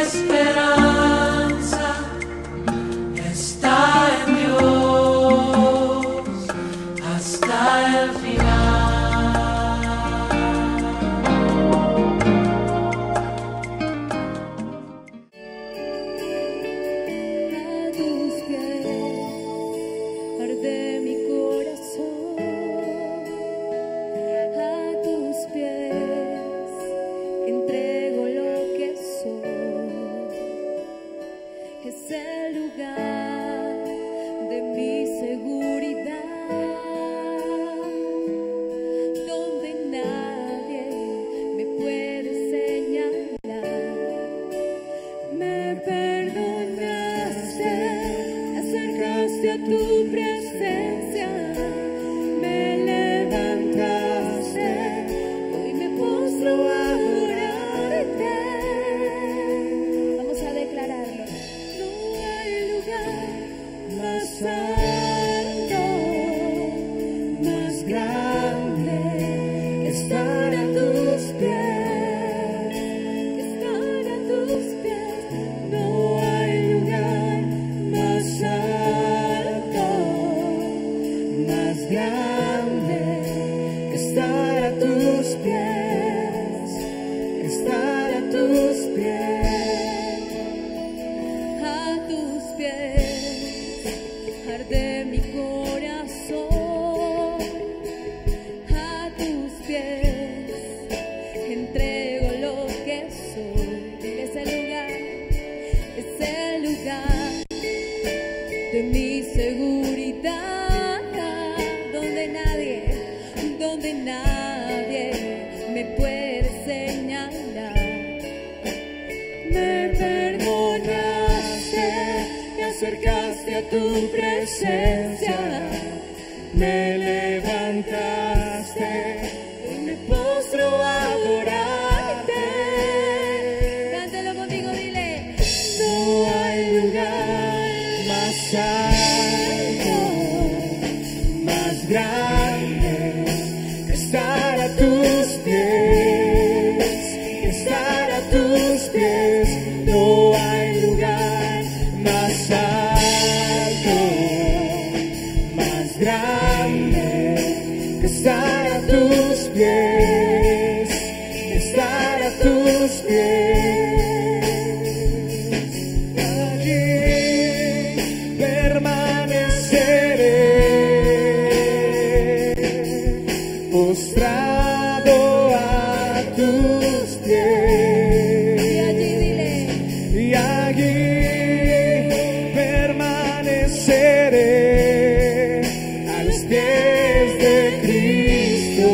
esperanza está en Dios hasta el final. A tus pies arde mi corazón, a tus pies entrego lo que soy. Es el lugar de mi seguridad, donde nadie me puede señalar. Me perdonaste, me acercaste a tu presencia, me levantaste, hoy me postro a adorarte. Vamos a declararlo. No hay lugar más alto, más grande que estar a tus pies, que estar a tus pies. No hay lugar más alto, más grande que estar a tus pies, que estar a tus pies. A tus pies arde mi corazón, a tus pies entrego lo que soy. Es el lugar de mi seguridad, donde nadie me puede señalar. Me perdonaste, me acercaste a tu presencia, me levantaste, hoy me postro a adorarte. Cántalo conmigo, dile. No hay lugar más alto, más grande que estar a tus pies, que estar a tus pies. No hay lugar más alto, más grande que estar a tus pies, que estar a tus pies. Allí permaneceré, postrado a tus pies. Y allí permaneceré a los pies de Cristo.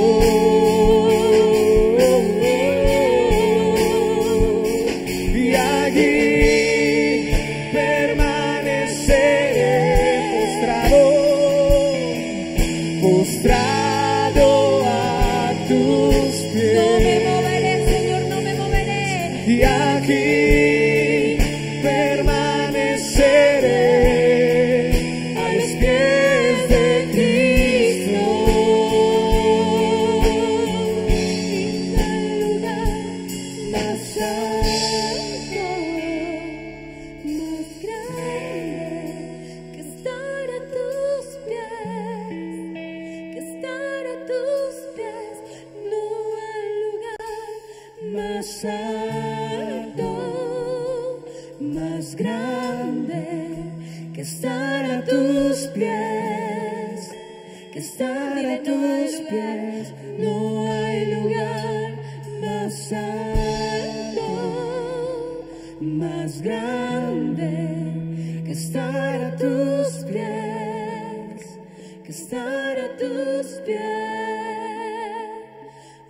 Y allí permaneceré postrado a tus pies. No me moveré, Señor, no me moveré. Y aquí permaneceré a los pies de Cristo. En el lugar más alto, más grande que estar a tus pies, que estar a tus pies. No hay lugar más alto, más grande que estar a tus pies, que estar a tus pies. No hay lugar más alto, más grande que estar a tus pies, que estar a tus pies.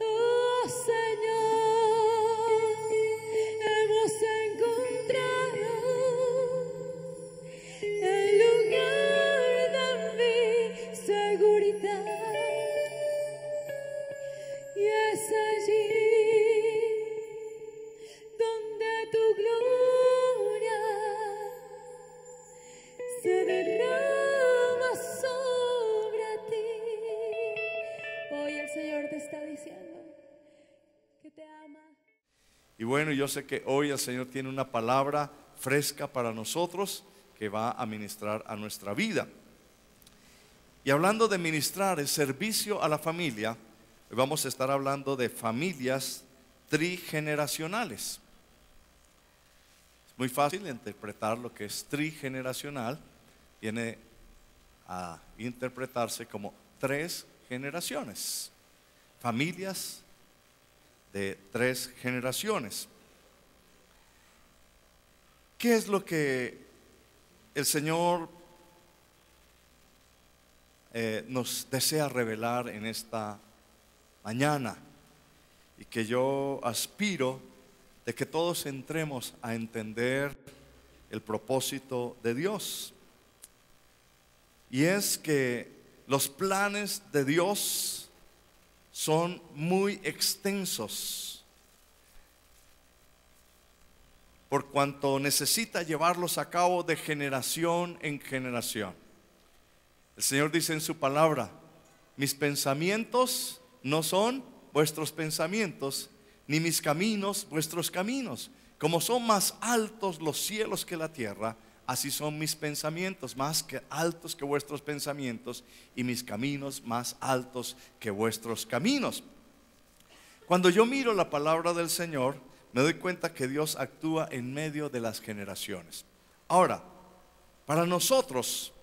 Oh Señor, hemos encontrado el lugar de mi seguridad, y es allí donde tu gloria se derrama sobre ti. bueno, yo sé que hoy el Señor tiene una palabra fresca para nosotros que va a ministrar a nuestra vida. Y hablando de ministrar el servicio a la familia, hoy vamos a estar hablando de familias trigeneracionales. Es muy fácil interpretar lo que es trigeneracional. Viene a interpretarse como 3 generaciones. Familias de 3 generaciones. ¿Qué es lo que el Señor nos desea revelar en esta mañana? Y que yo aspiro de que todos entremos a entender el propósito de Dios. Y es que los planes de Dios son muy extensos, por cuanto necesita llevarlos a cabo de generación en generación. El Señor dice en su palabra: mis pensamientos no son vuestros pensamientos, ni mis caminos vuestros caminos. Como son más altos los cielos que la tierra, así son mis pensamientos más altos que vuestros pensamientos, y mis caminos más altos que vuestros caminos. Cuando yo miro la palabra del Señor, me doy cuenta que Dios actúa en medio de las generaciones. Ahora, para nosotros,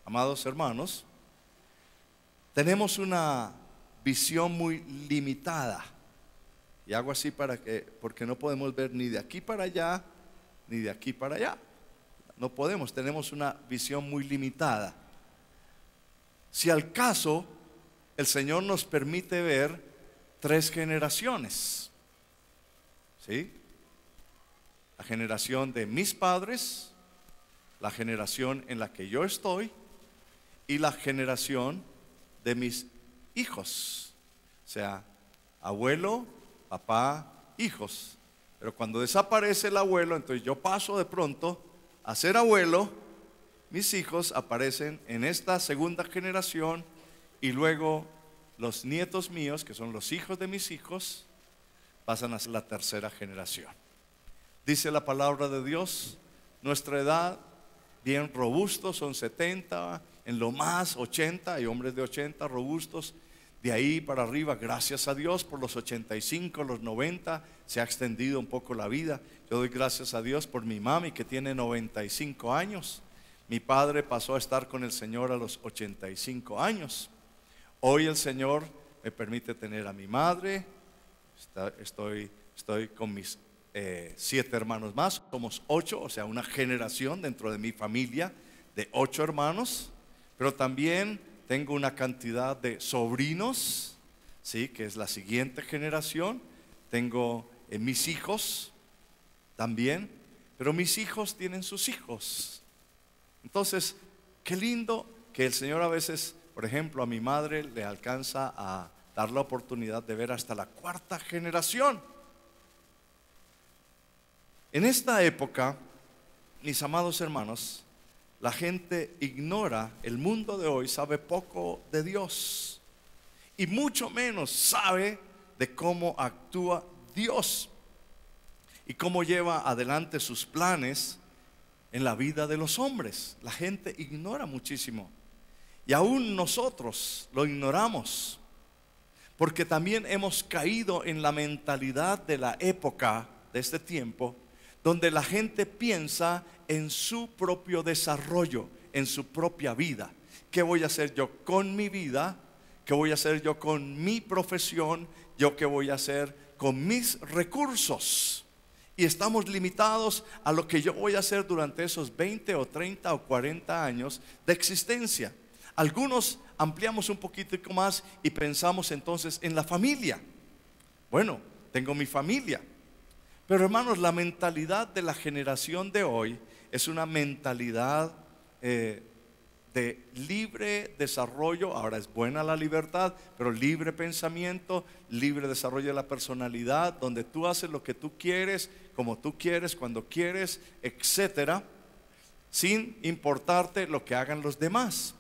amados hermanos, tenemos una visión muy limitada. Y hago así porque no podemos ver ni de aquí para allá, ni de aquí para allá. No podemos, tenemos una visión muy limitada. Si al caso el Señor nos permite ver 3 generaciones, ¿sí? La generación de mis padres, la generación en la que yo estoy y la generación de mis hijos. O sea, abuelo, papá, hijos. Pero cuando desaparece el abuelo, entonces yo paso de pronto a ser abuelo. Mis hijos aparecen en esta segunda generación, y luego los nietos míos, que son los hijos de mis hijos, pasan a ser la tercera generación. Dice la palabra de Dios, nuestra edad bien robustos son 70, en lo más 80, hay hombres de 80 robustos. De ahí para arriba, gracias a Dios por los 85, los 90, se ha extendido un poco la vida. Yo doy gracias a Dios por mi mami, que tiene 95 años. Mi padre pasó a estar con el Señor a los 85 años. Hoy el Señor me permite tener a mi madre. Estoy con mis 7 hermanos más. Somos 8, o sea, una generación dentro de mi familia de 8 hermanos. Pero también tengo una cantidad de sobrinos, ¿sí? Que es la siguiente generación. Tengo mis hijos también, pero mis hijos tienen sus hijos. Entonces, qué lindo que el Señor a veces, por ejemplo, a mi madre le alcanza a dar la oportunidad de ver hasta la 4ª generación. En esta época, mis amados hermanos, la gente ignora, el mundo de hoy sabe poco de Dios y mucho menos sabe de cómo actúa Dios y cómo lleva adelante sus planes en la vida de los hombres. La gente ignora muchísimo, y aún nosotros lo ignoramos, porque también hemos caído en la mentalidad de la época, de este tiempo, donde la gente piensa en su propio desarrollo, en su propia vida. ¿Qué voy a hacer yo con mi vida? ¿Qué voy a hacer yo con mi profesión? ¿Yo qué voy a hacer con mis recursos? Y estamos limitados a lo que yo voy a hacer durante esos 20 o 30 o 40 años de existencia. Algunos ampliamos un poquito más y pensamos entonces en la familia. Bueno, tengo mi familia. Pero hermanos, la mentalidad de la generación de hoy es una mentalidad de libre desarrollo. Ahora, es buena la libertad, pero libre pensamiento, libre desarrollo de la personalidad, donde tú haces lo que tú quieres, como tú quieres, cuando quieres, etcétera, sin importarte lo que hagan los demás.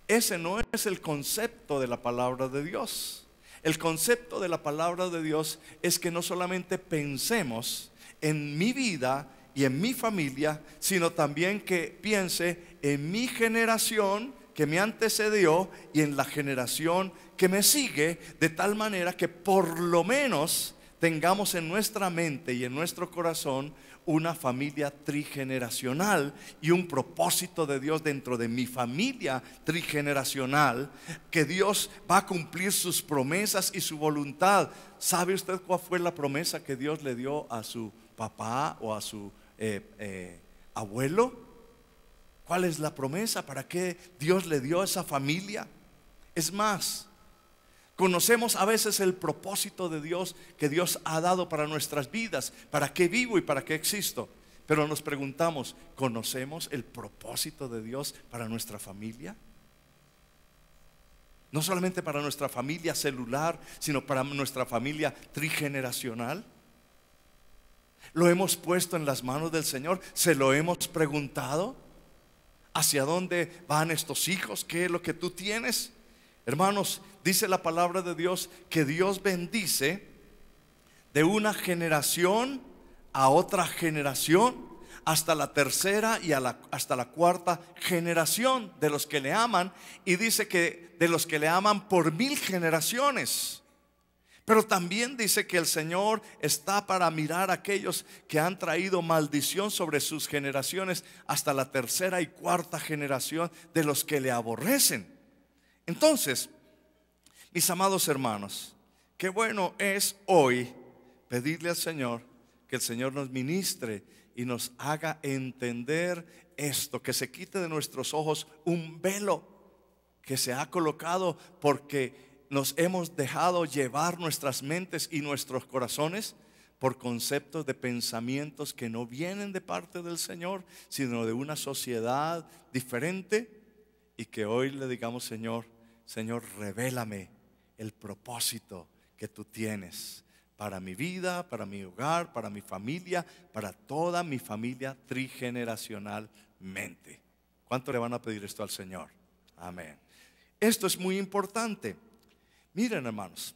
Ese no es el concepto de la palabra de Dios. el concepto de la palabra de Dios es que no solamente pensemos en mi vida y en mi familia, sino también que piense en mi generación que me antecedió y en la generación que me sigue, de tal manera que por lo menos tengamos en nuestra mente y en nuestro corazón una familia trigeneracional y un propósito de Dios dentro de mi familia trigeneracional, que Dios va a cumplir sus promesas y su voluntad. ¿Sabe usted cuál fue la promesa que Dios le dio a su papá o a su abuelo? ¿Cuál es la promesa? ¿Para qué Dios le dio a esa familia? Es más, conocemos a veces el propósito de Dios que Dios ha dado para nuestras vidas, para qué vivo y para qué existo. Pero nos preguntamos, ¿conocemos el propósito de Dios para nuestra familia? No solamente para nuestra familia celular, sino para nuestra familia trigeneracional. ¿Lo hemos puesto en las manos del Señor? ¿Se lo hemos preguntado? ¿Hacia dónde van estos hijos? ¿Qué es lo que tú tienes? Hermanos, dice la palabra de Dios que Dios bendice de una generación a otra generación, hasta la tercera y hasta la cuarta generación de los que le aman. Y dice que de los que le aman por 1000 generaciones. Pero también dice que el Señor está para mirar a aquellos que han traído maldición sobre sus generaciones, hasta la tercera y cuarta generación de los que le aborrecen. Entonces, mis amados hermanos, qué bueno es hoy pedirle al Señor que el Señor nos ministre y nos haga entender esto, que se quite de nuestros ojos un velo que se ha colocado porque nos hemos dejado llevar nuestras mentes y nuestros corazones por conceptos de pensamientos que no vienen de parte del Señor, sino de una sociedad diferente, y que hoy le digamos: Señor, revélame el propósito que tú tienes para mi vida, para mi hogar, para mi familia, para toda mi familia trigeneracionalmente. ¿Cuánto le van a pedir esto al Señor? Amén. Esto es muy importante. Miren, hermanos,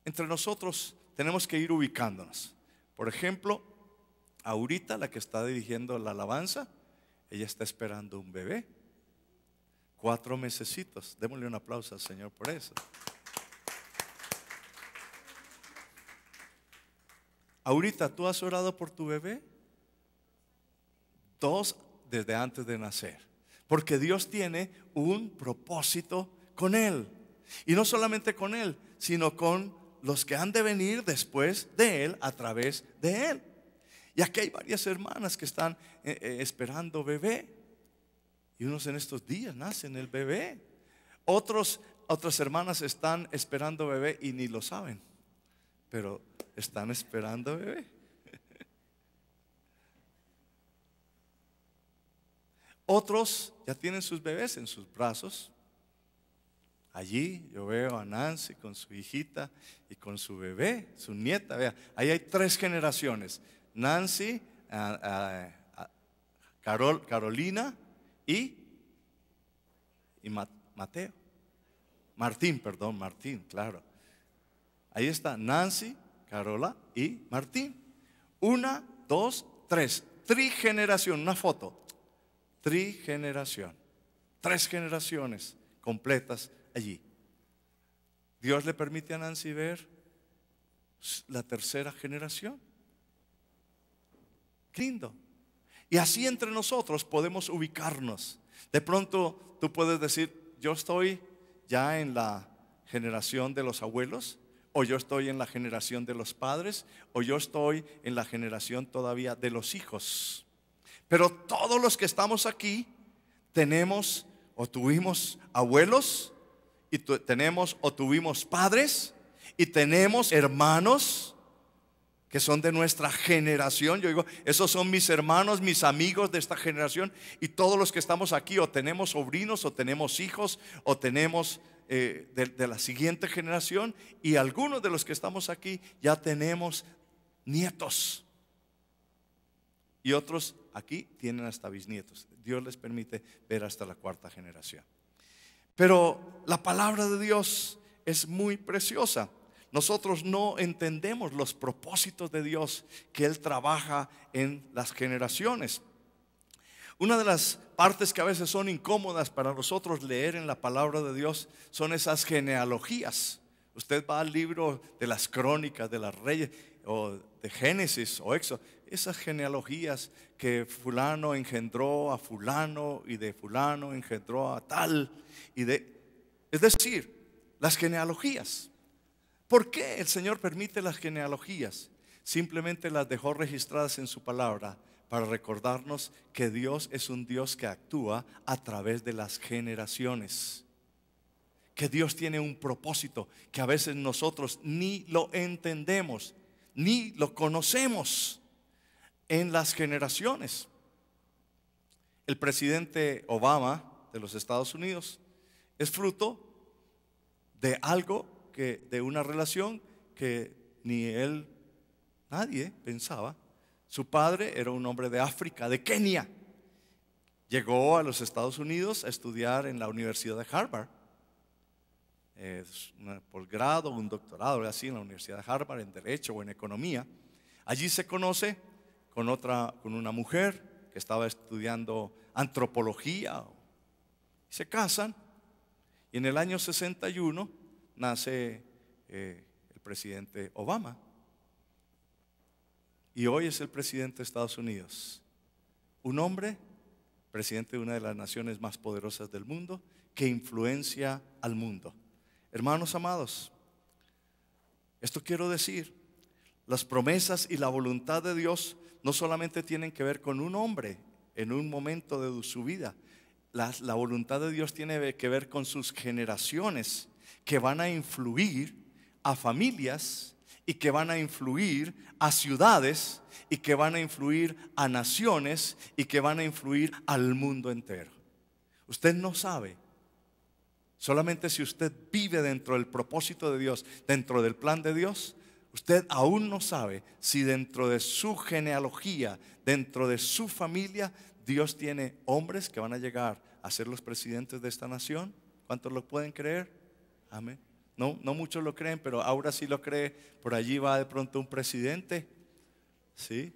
entre nosotros tenemos que ir ubicándonos. Por ejemplo, ahorita la que está dirigiendo la alabanza, ella está esperando un bebé, 4 mesecitos. Démosle un aplauso al Señor por eso. Ahorita, ¿tú has orado por tu bebé? 2 desde antes de nacer, porque Dios tiene un propósito con él. Y no solamente con él, sino con los que han de venir después de él, a través de él. Y aquí hay varias hermanas que están esperando bebé, y unos en estos días nacen el bebé. Otras hermanas están esperando bebé y ni lo saben, pero están esperando bebé. Otros ya tienen sus bebés en sus brazos. Allí yo veo a Nancy con su hijita y con su bebé, su nieta. Vea, ahí hay 3 generaciones: Nancy, Carolina y Mateo. Martín, claro. Ahí está Nancy, Carola y Martín. 1, 2, 3. Trigeneración, una foto. Trigeneración. 3 generaciones completas allí. Dios le permite a Nancy ver la tercera generación. Qué lindo. Y así entre nosotros podemos ubicarnos. De pronto tú puedes decir: yo estoy ya en la generación de los abuelos, o yo estoy en la generación de los padres, o yo estoy en la generación todavía de los hijos. Pero todos los que estamos aquí tenemos o tuvimos abuelos, y tenemos o tuvimos padres, y tenemos hermanos que son de nuestra generación. Yo digo, esos son mis hermanos, mis amigos de esta generación. Y todos los que estamos aquí o tenemos sobrinos, o tenemos hijos, o tenemos de la siguiente generación. Y algunos de los que estamos aquí ya tenemos nietos, y otros aquí tienen hasta bisnietos. Dios les permite ver hasta la 4ª generación. Pero la palabra de Dios es muy preciosa. Nosotros no entendemos los propósitos de Dios, que Él trabaja en las generaciones. Una de las partes que a veces son incómodas para nosotros leer en la palabra de Dios son esas genealogías. Usted va al libro de las crónicas de los reyes, o de Génesis o Éxodo, esas genealogías que fulano engendró a fulano y de fulano engendró a tal, es decir, las genealogías. ¿Por qué el Señor permite las genealogías? Simplemente las dejó registradas en su palabra para recordarnos que Dios es un Dios que actúa a través de las generaciones. Que Dios tiene un propósito que a veces nosotros ni lo entendemos, ni lo conocemos en las generaciones. El presidente Obama de los Estados Unidos es fruto de algo de una relación que ni él, nadie pensaba. Su padre era un hombre de África, de Kenia. Llegó a los Estados Unidos a estudiar en la Universidad de Harvard. Un posgrado, un doctorado, así en la Universidad de Harvard, en Derecho o en Economía. Allí se conoce con una mujer que estaba estudiando antropología. Se casan y en el año 61 nace el presidente Obama. Y hoy es el presidente de Estados Unidos. Un hombre, presidente de una de las naciones más poderosas del mundo, que influencia al mundo. Hermanos amados, esto quiero decir, las promesas y la voluntad de Dios no solamente tienen que ver con un hombre en un momento de su vida. La voluntad de Dios tiene que ver con sus generaciones, que van a influir a familias y que van a influir a ciudades y que van a influir a naciones y que van a influir al mundo entero. Usted no sabe, solamente si usted vive dentro del propósito de Dios, dentro del plan de Dios, usted aún no sabe si dentro de su genealogía, dentro de su familia, Dios tiene hombres que van a llegar a ser los presidentes de esta nación. ¿Cuántos lo pueden creer? Amén. No muchos lo creen, pero ahora sí lo cree. Por allí va de pronto un presidente, ¿sí?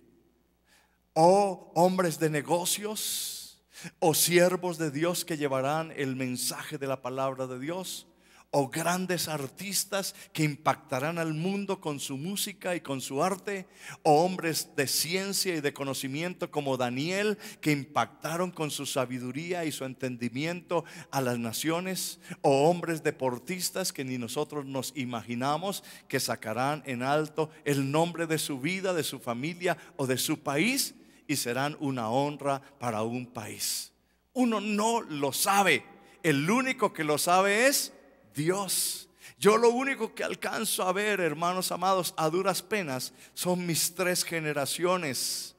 O hombres de negocios, o siervos de Dios que llevarán el mensaje de la palabra de Dios, o grandes artistas que impactarán al mundo con su música y con su arte, o hombres de ciencia y de conocimiento como Daniel, que impactaron con su sabiduría y su entendimiento a las naciones, o hombres deportistas que ni nosotros nos imaginamos que sacarán en alto el nombre de su vida, de su familia o de su país, y serán una honra para un país. Uno no lo sabe, el único que lo sabe es Dios. Yo lo único que alcanzo a ver, hermanos amados, a duras penas, son mis 3 generaciones.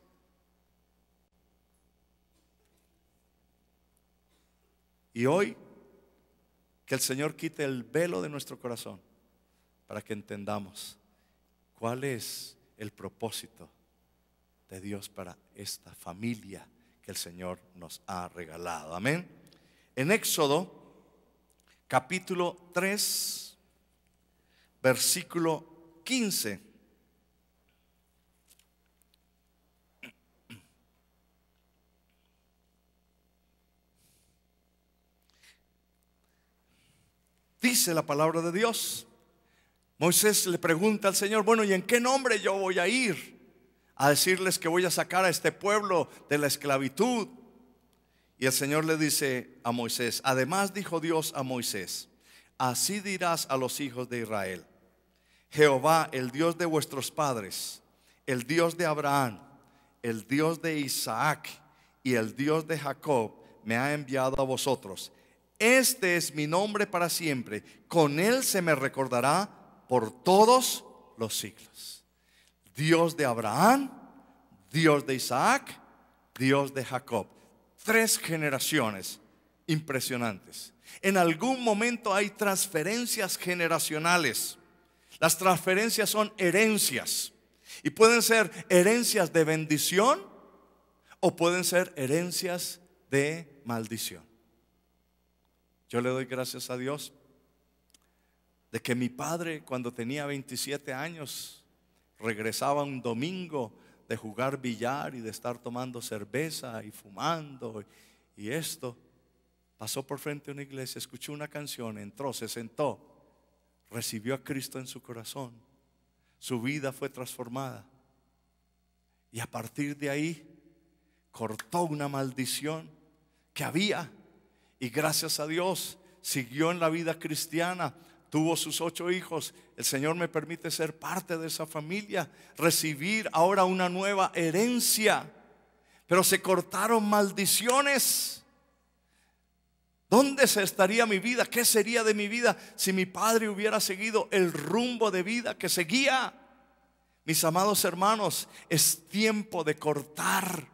Y hoy, que el Señor quite el velo de nuestro corazón para que entendamos cuál es el propósito de Dios para esta familia que el Señor nos ha regalado. Amén. En Éxodo capítulo 3, versículo 15. Dice la palabra de Dios. Moisés le pregunta al Señor: bueno, ¿y en qué nombre yo voy a ir a decirles que voy a sacar a este pueblo de la esclavitud? Y el Señor le dice a Moisés: además dijo Dios a Moisés: así dirás a los hijos de Israel: Jehová, el Dios de vuestros padres, el Dios de Abraham, el Dios de Isaac y el Dios de Jacob, me ha enviado a vosotros. Este es mi nombre para siempre, con él se me recordará por todos los siglos. Dios de Abraham, Dios de Isaac, Dios de Jacob. 3 generaciones impresionantes. En algún momento hay transferencias generacionales. Las transferencias son herencias, y pueden ser herencias de bendición o pueden ser herencias de maldición. Yo le doy gracias a Dios de que mi padre, cuando tenía 27 años, regresaba un domingo de jugar billar y de estar tomando cerveza y fumando y esto. Pasó por frente a una iglesia, escuchó una canción, entró, se sentó, recibió a Cristo en su corazón. Su vida fue transformada. Y a partir de ahí cortó una maldición que había. Y gracias a Dios siguió en la vida cristiana. Tuvo sus 8 hijos. El Señor me permite ser parte de esa familia, recibir ahora una nueva herencia. Pero se cortaron maldiciones. ¿Dónde se estaría mi vida? ¿Qué sería de mi vida si mi padre hubiera seguido el rumbo de vida que seguía? Mis amados hermanos, es tiempo de cortar.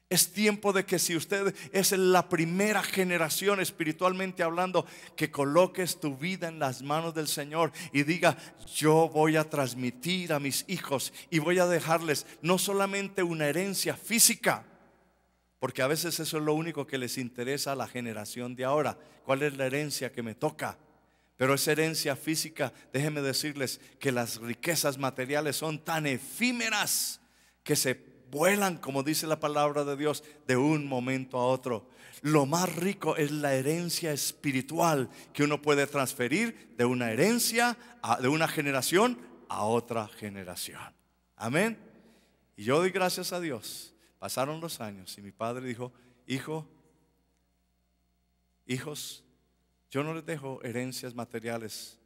Es tiempo de que, si usted es la primera generación espiritualmente hablando, que coloques tu vida en las manos del Señor y diga: yo voy a transmitir a mis hijos y voy a dejarles no solamente una herencia física, porque a veces eso es lo único que les interesa a la generación de ahora. ¿Cuál es la herencia que me toca? Pero esa herencia física, déjenme decirles que las riquezas materiales son tan efímeras que se vuelan, como dice la palabra de Dios, de un momento a otro. Lo más rico es la herencia espiritual que uno puede transferir de una herencia, de una generación a otra generación. Amén. Y yo doy gracias a Dios. Pasaron los años y mi padre dijo: hijos, yo no les dejo herencias materiales.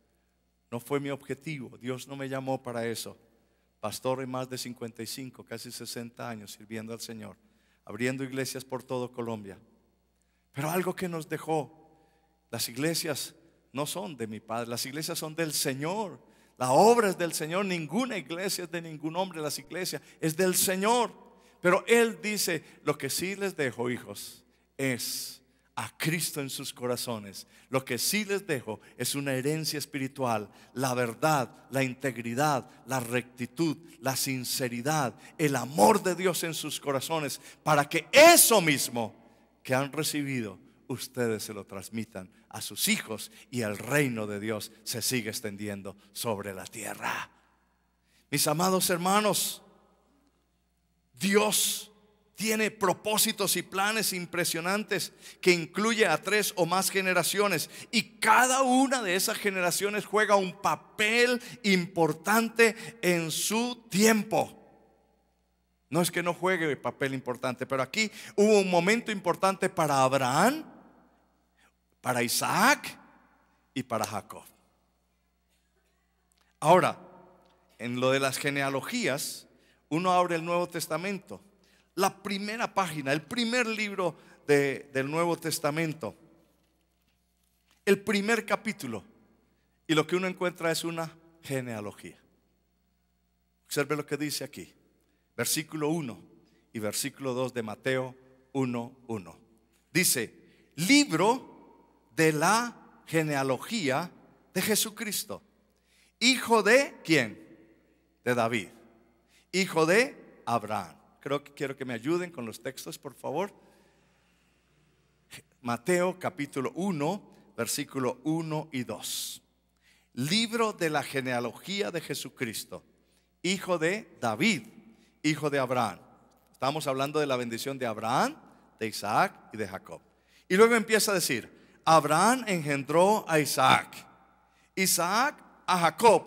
No fue mi objetivo. Dios no me llamó para eso. Pastor en más de 55, casi 60 años sirviendo al Señor, abriendo iglesias por todo Colombia. Pero algo que nos dejó: las iglesias no son de mi padre, las iglesias son del Señor. La obra es del Señor. Ninguna iglesia es de ningún hombre. Las iglesias es del Señor. Pero Él dice: lo que sí les dejo, hijos, es a Cristo en sus corazones. Lo que sí les dejo es una herencia espiritual: la verdad, la integridad, la rectitud, la sinceridad, el amor de Dios en sus corazones, para que eso mismo que han recibido, ustedes se lo transmitan a sus hijos y el reino de Dios se sigue extendiendo sobre la tierra. Mis amados hermanos, Dios tiene propósitos y planes impresionantes que incluye a 3 o más generaciones, y cada una de esas generaciones juega un papel importante en su tiempo. No es que no juegue papel importante, pero aquí hubo un momento importante para Abraham, para Isaac y para Jacob. Ahora, en lo de las genealogías, uno abre el Nuevo Testamento, la primera página, el primer libro del Nuevo Testamento, el primer capítulo, y lo que uno encuentra es una genealogía. Observe lo que dice aquí, versículo 1 y versículo 2 de Mateo 1:1. Dice: libro de la genealogía de Jesucristo, hijo de ¿quién? De David, hijo de Abraham. Quiero que me ayuden con los textos, por favor. Mateo capítulo 1, versículo 1 y 2. Libro de la genealogía de Jesucristo, hijo de David, hijo de Abraham. Estamos hablando de la bendición de Abraham, de Isaac y de Jacob. Y luego empieza a decir: Abraham engendró a Isaac, Isaac a Jacob,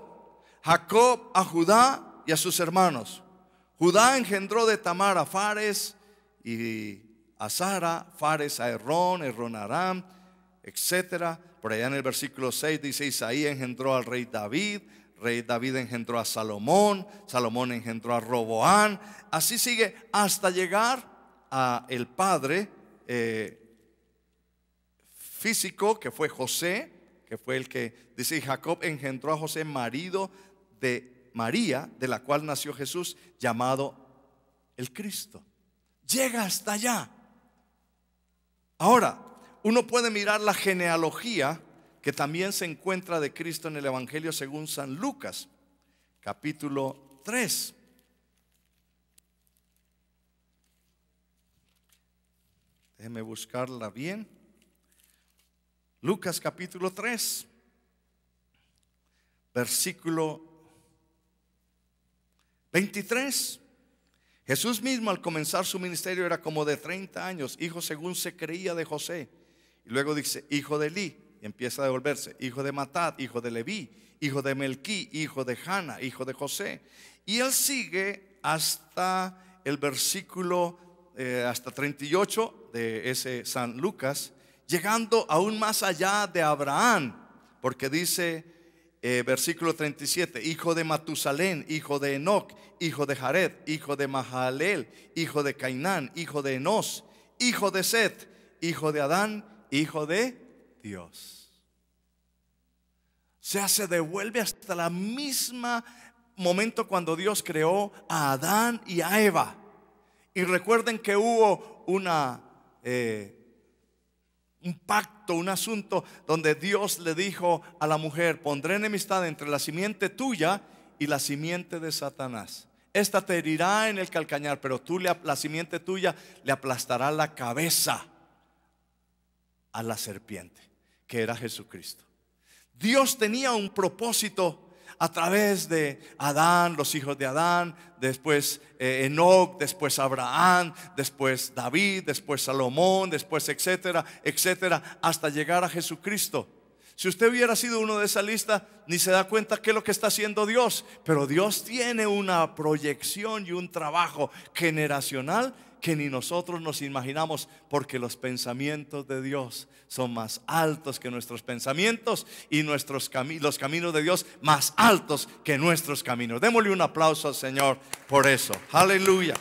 Jacob a Judá y a sus hermanos. Judá engendró de Tamar a Fares, y a Sara, Fares a Herrón, Herrón a Aram, etc. Por allá en el versículo 6 dice: Isaí engendró al rey David engendró a Salomón, Salomón engendró a Roboán. Así sigue hasta llegar a el padre físico, que fue José, que fue el que dice: Jacob engendró a José, marido de María, de la cual nació Jesús, llamado el Cristo. Llega hasta allá. Ahora, uno puede mirar la genealogía que también se encuentra de Cristo en el Evangelio según San Lucas, capítulo 3. Déjeme buscarla bien. Lucas capítulo 3. versículo 23. Jesús mismo al comenzar su ministerio era como de 30 años, hijo según se creía de José. Y luego dice, hijo de Elí, y empieza a devolverse, hijo de Matat, hijo de Leví, hijo de Melquí, hijo de Jana, hijo de José. Y él sigue hasta el versículo hasta 38 de ese San Lucas, llegando aún más allá de Abraham, porque dice versículo 37, hijo de Matusalén, hijo de Enoc, hijo de Jared, hijo de Mahalaleel, hijo de Cainán, hijo de Enos, hijo de Set, hijo de Adán, hijo de Dios. O sea, se devuelve hasta la misma momento cuando Dios creó a Adán y a Eva. Y recuerden que hubo un pacto, un asunto donde Dios le dijo a la mujer, pondré enemistad entre la simiente tuya y la simiente de Satanás. Esta te herirá en el calcañar, pero tú, la simiente tuya, le aplastará la cabeza a la serpiente, que era Jesucristo. Dios tenía un propósito a través de Adán, los hijos de Adán, después Enoc, después Abraham, después David, después Salomón, después etcétera, etcétera, hasta llegar a Jesucristo. Si usted hubiera sido uno de esa lista, ni se da cuenta qué es lo que está haciendo Dios. Pero Dios tiene una proyección y un trabajo generacional que ni nosotros nos imaginamos, porque los pensamientos de Dios son más altos que nuestros pensamientos y los caminos de Dios más altos que nuestros caminos. Démosle un aplauso al Señor por eso. Aleluya.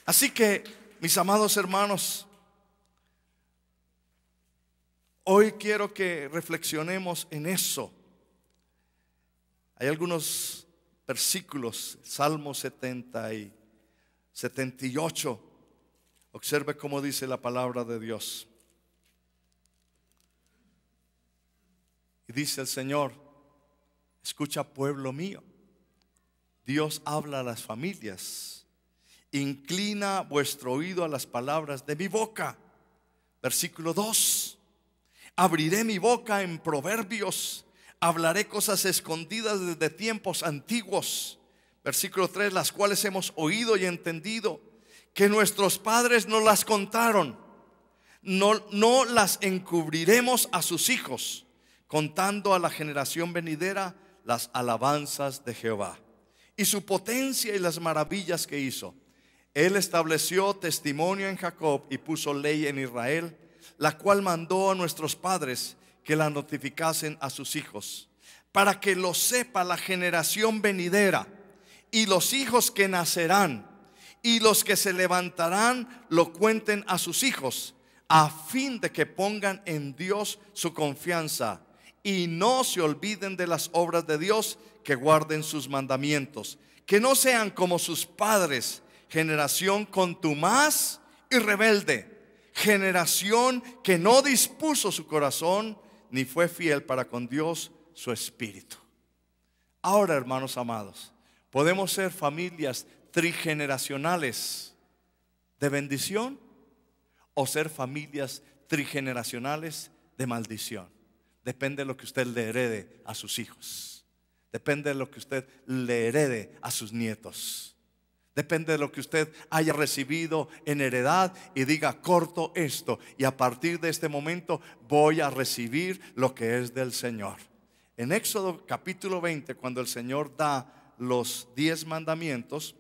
Así que, mis amados hermanos, hoy quiero que reflexionemos en eso. Hay algunos versículos, Salmo 78. Observe cómo dice la palabra de Dios. Y dice el Señor, escucha, pueblo mío, Dios habla a las familias, inclina vuestro oído a las palabras de mi boca. Versículo 2, abriré mi boca en proverbios, hablaré cosas escondidas desde tiempos antiguos. Versículo 3, las cuales hemos oído y entendido, que nuestros padres nos las contaron. No las encubriremos a sus hijos, contando a la generación venidera las alabanzas de Jehová y su potencia y las maravillas que hizo. Él estableció testimonio en Jacob y puso ley en Israel, la cual mandó a nuestros padres que la notificasen a sus hijos, para que lo sepa la generación venidera y los hijos que nacerán, y los que se levantarán lo cuenten a sus hijos, a fin de que pongan en Dios su confianza y no se olviden de las obras de Dios, que guarden sus mandamientos, que no sean como sus padres, generación contumaz y rebelde, generación que no dispuso su corazón ni fue fiel para con Dios su espíritu. Ahora, hermanos amados, podemos ser familias trigeneracionales de bendición o ser familias trigeneracionales de maldición. Depende de lo que usted le herede a sus hijos. Depende de lo que usted le herede a sus nietos. Depende de lo que usted haya recibido en heredad y diga, corto esto y a partir de este momento voy a recibir lo que es del Señor. En Éxodo capítulo 20, cuando el Señor da los 10 mandamientos,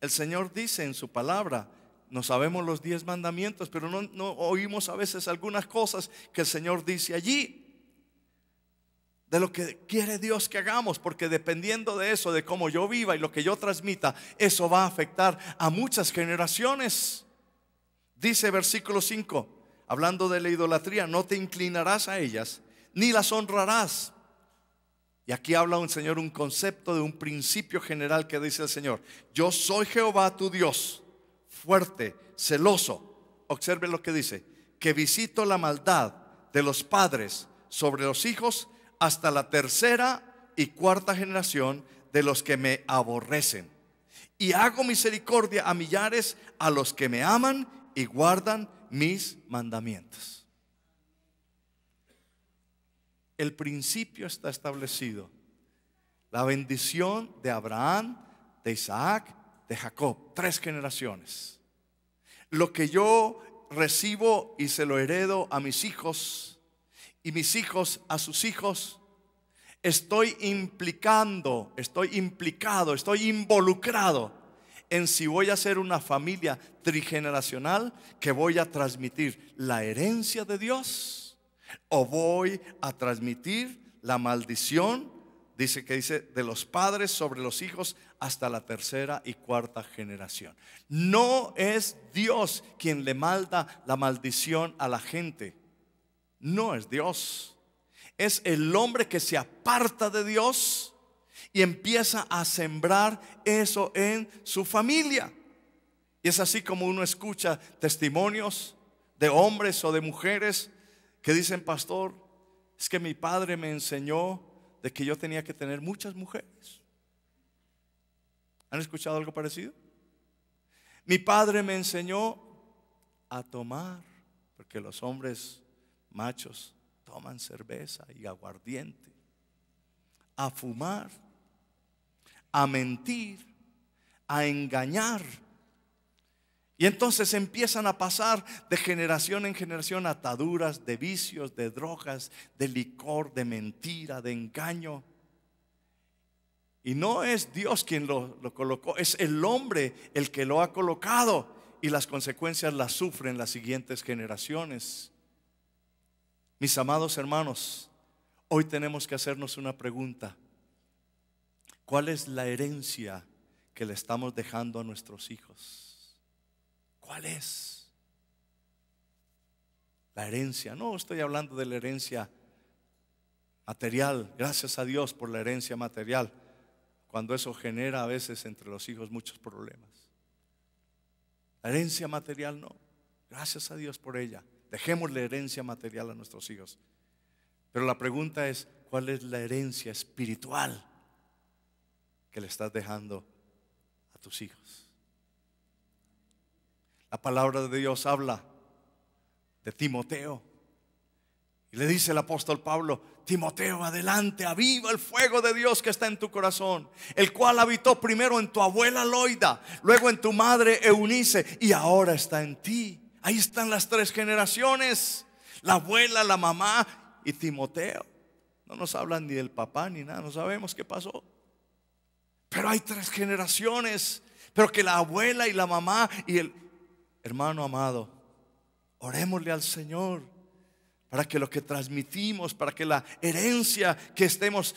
el Señor dice en su palabra, no sabemos los 10 mandamientos, pero no oímos a veces algunas cosas que el Señor dice allí, de lo que quiere Dios que hagamos, porque dependiendo de eso, de cómo yo viva y lo que yo transmita, eso va a afectar a muchas generaciones. Dice versículo 5, hablando de la idolatría, no te inclinarás a ellas, ni las honrarás. Y aquí habla un Señor, un concepto de un principio general que dice el Señor: yo soy Jehová tu Dios, fuerte, celoso. Observe lo que dice: que visito la maldad de los padres sobre los hijos hasta la tercera y cuarta generación de los que me aborrecen, y hago misericordia a millares a los que me aman y guardan mis mandamientos. el principio está establecido. La bendición de Abraham, de Isaac, de Jacob. 3 generaciones. Lo que yo recibo y se lo heredo a mis hijos, y mis hijos a sus hijos, estoy implicado, estoy involucrado en si voy a ser una familia trigeneracional que voy a transmitir la herencia de Dios, o voy a transmitir la maldición, dice de los padres sobre los hijos hasta la 3ª y 4ª generación. No es Dios quien le manda la maldición a la gente. No es Dios. Es el hombre que se aparta de Dios y empieza a sembrar eso en su familia. Y es así como uno escucha testimonios de hombres o de mujeres que dicen: pastor, es que mi padre me enseñó de que yo tenía que tener muchas mujeres. ¿Han escuchado algo parecido? Mi padre me enseñó a tomar, porque los hombres machos toman cerveza y aguardiente, a fumar, a mentir, a engañar. Y entonces empiezan a pasar de generación en generación ataduras de vicios, de drogas, de licor, de mentira, de engaño. Y no es Dios quien lo colocó, es el hombre el que lo ha colocado, y las consecuencias las sufren las siguientes generaciones. Mis amados hermanos, hoy tenemos que hacernos una pregunta: ¿cuál es la herencia que le estamos dejando a nuestros hijos? ¿Cuál es la herencia? No estoy hablando de la herencia material. Gracias a Dios por la herencia material, cuando eso genera a veces entre los hijos muchos problemas. La herencia material no. Gracias a Dios por ella. Dejemos la herencia material a nuestros hijos. Pero la pregunta es: ¿cuál es la herencia espiritual que le estás dejando a tus hijos? La palabra de Dios habla de Timoteo y le dice el apóstol Pablo: Timoteo, adelante, aviva el fuego de Dios que está en tu corazón, el cual habitó primero en tu abuela Loida, luego en tu madre Eunice, y ahora está en ti. Ahí están las 3 generaciones: la abuela, la mamá y Timoteo. No nos hablan ni del papá ni nada, no sabemos qué pasó. Pero hay 3 generaciones. Pero que la abuela y la mamá y el hermano amado, orémosle al Señor para que lo que transmitimos, para que la herencia que estemos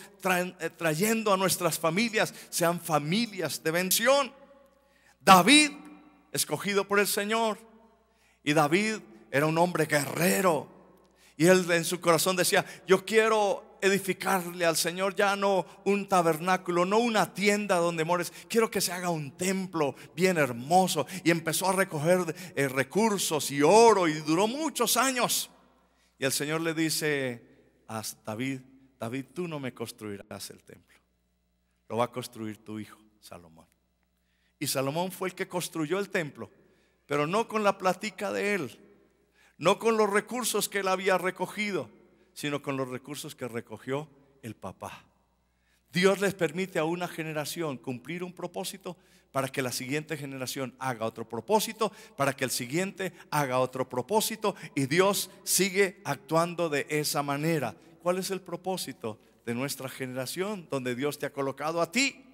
trayendo a nuestras familias sean familias de bendición. David, escogido por el Señor, y David era un hombre guerrero, y él en su corazón decía: yo quiero edificarle al Señor ya no un tabernáculo, no una tienda donde mores, quiero que se haga un templo bien hermoso. Y empezó a recoger recursos y oro, y duró muchos años. Y el Señor le dice a David: David, tú no me construirás el templo, lo va a construir tu hijo Salomón. Y Salomón fue el que construyó el templo, pero no con la plática de él, no con los recursos que él había recogido, sino con los recursos que recogió el papá. Dios les permite a una generación cumplir un propósito para que la siguiente generación haga otro propósito, para que el siguiente haga otro propósito, y Dios sigue actuando de esa manera. ¿Cuál es el propósito de nuestra generación donde Dios te ha colocado a ti?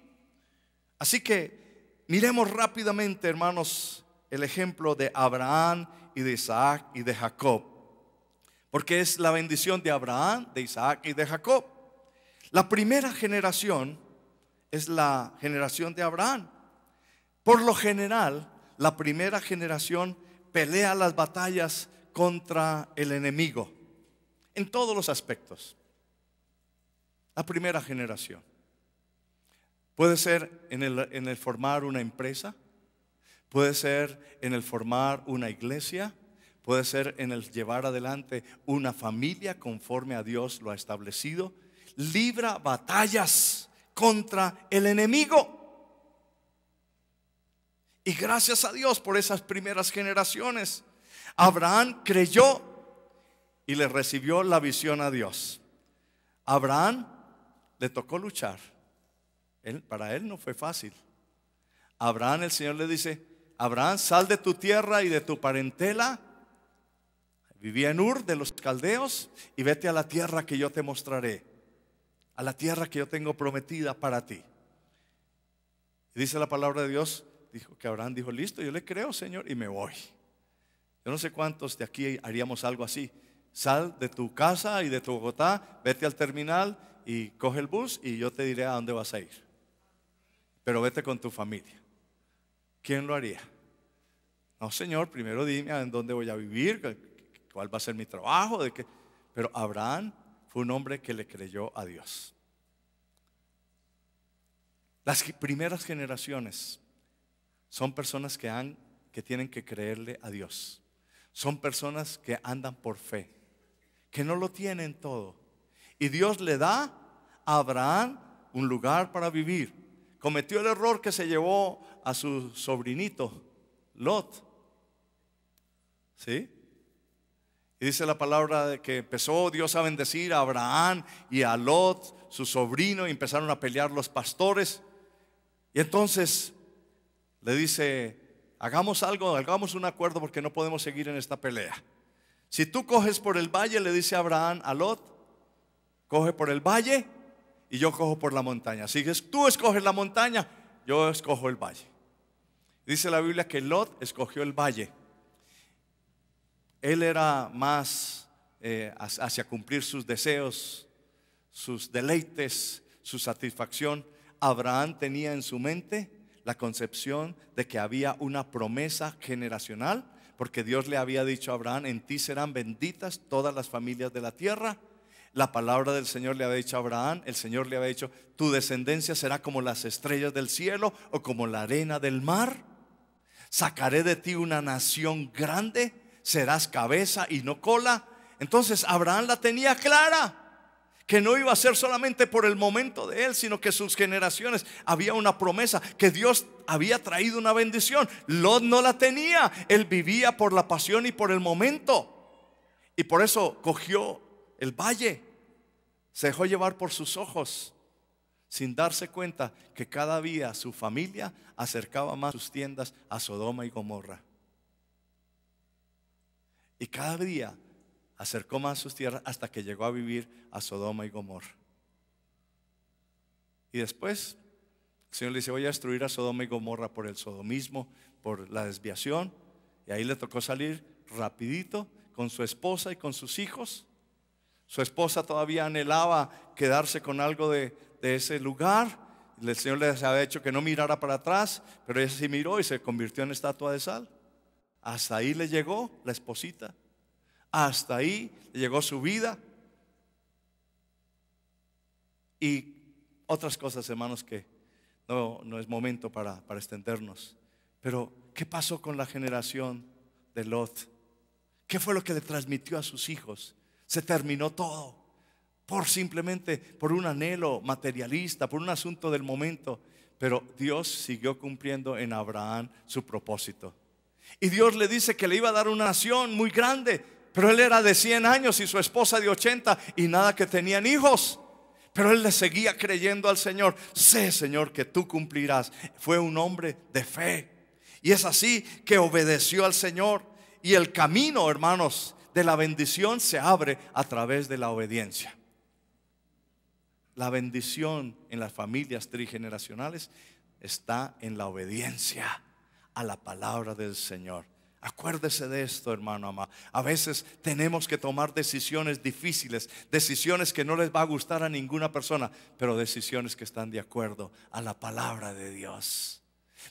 Así que miremos rápidamente, hermanos, el ejemplo de Abraham y de Isaac y de Jacob, porque es la bendición de Abraham, de Isaac y de Jacob. La primera generación es la generación de Abraham. Por lo general, la primera generación pelea las batallas contra el enemigo en todos los aspectos. La primera generación puede ser en el formar una empresa, puede ser en el formar una iglesia, puede ser en el llevar adelante una familia conforme a Dios lo ha establecido. Libra batallas contra el enemigo. Y gracias a Dios por esas primeras generaciones. Abraham creyó y le recibió la visión a Dios. A Abraham le tocó luchar. Para él no fue fácil. A Abraham el Señor le dice: Abraham, sal de tu tierra y de tu parentela. Vivía en Ur de los caldeos, y vete a la tierra que yo te mostraré, a la tierra que yo tengo prometida para ti. Y dice la palabra de Dios, dijo que Abraham dijo: listo, yo le creo, Señor, y me voy. Yo no sé cuántos de aquí haríamos algo así. Sal de tu casa y de tu Bogotá, vete al terminal y coge el bus y yo te diré a dónde vas a ir. Pero vete con tu familia. ¿Quién lo haría? No, Señor, primero dime en dónde voy a vivir, cuál va a ser mi trabajo, de qué. Pero Abraham fue un hombre que le creyó a Dios. Las primeras generaciones son personas que tienen que creerle a Dios. Son personas que andan por fe, que no lo tienen todo. Y Dios le da a Abraham un lugar para vivir. Cometió el error que se llevó a su sobrinito Lot. ¿Sí? Y dice la palabra de que empezó Dios a bendecir a Abraham y a Lot, su sobrino, y empezaron a pelear los pastores. Y entonces le dice: hagamos algo, hagamos un acuerdo, porque no podemos seguir en esta pelea. Si tú coges por el valle, le dice Abraham a Lot, coge por el valle y yo cojo por la montaña. Si tú escoges la montaña, yo escojo el valle. Dice la Biblia que Lot escogió el valle. Él era más hacia cumplir sus deseos, sus deleites, su satisfacción. Abraham tenía en su mente la concepción de que había una promesa generacional, porque Dios le había dicho a Abraham: en ti serán benditas todas las familias de la tierra. La palabra del Señor le había dicho a Abraham, el Señor le había dicho: tu descendencia será como las estrellas del cielo o como la arena del mar. Sacaré de ti una nación grande, serás cabeza y no cola. Entonces Abraham la tenía clara, que no iba a ser solamente por el momento de él, sino que sus generaciones, había una promesa, que Dios había traído una bendición. Lot no la tenía, él vivía por la pasión y por el momento, y por eso cogió el valle, se dejó llevar por sus ojos, sin darse cuenta que cada día su familia acercaba más sus tiendas a Sodoma y Gomorra. Y cada día acercó más sus tierras hasta que llegó a vivir a Sodoma y Gomorra. Y después el Señor le dice: voy a destruir a Sodoma y Gomorra por el sodomismo, por la desviación. Y ahí le tocó salir rapidito con su esposa y con sus hijos. Su esposa todavía anhelaba quedarse con algo de ese lugar. El Señor les había dicho que no mirara para atrás, pero ella sí miró y se convirtió en estatua de sal. Hasta ahí le llegó la esposita. Hasta ahí le llegó su vida. Y otras cosas, hermanos, que no es momento para extendernos. Pero ¿qué pasó con la generación de Lot? ¿Qué fue lo que le transmitió a sus hijos? Se terminó todo simplemente por un anhelo materialista, por un asunto del momento. Pero Dios siguió cumpliendo en Abraham su propósito. Y Dios le dice que le iba a dar una nación muy grande, pero él era de 100 años y su esposa de 80, y nada que tenían hijos. Pero él le seguía creyendo al Señor. Sé, Señor, que tú cumplirás. Fue un hombre de fe, y es así que obedeció al Señor. Y el camino, hermanos, de la bendición se abre a través de la obediencia. La bendición en las familias trigeneracionales está en la obediencia a la palabra del Señor. Acuérdese de esto, hermano amado. A veces tenemos que tomar decisiones difíciles, decisiones que no les va a gustar a ninguna persona, pero decisiones que están de acuerdo a la palabra de Dios.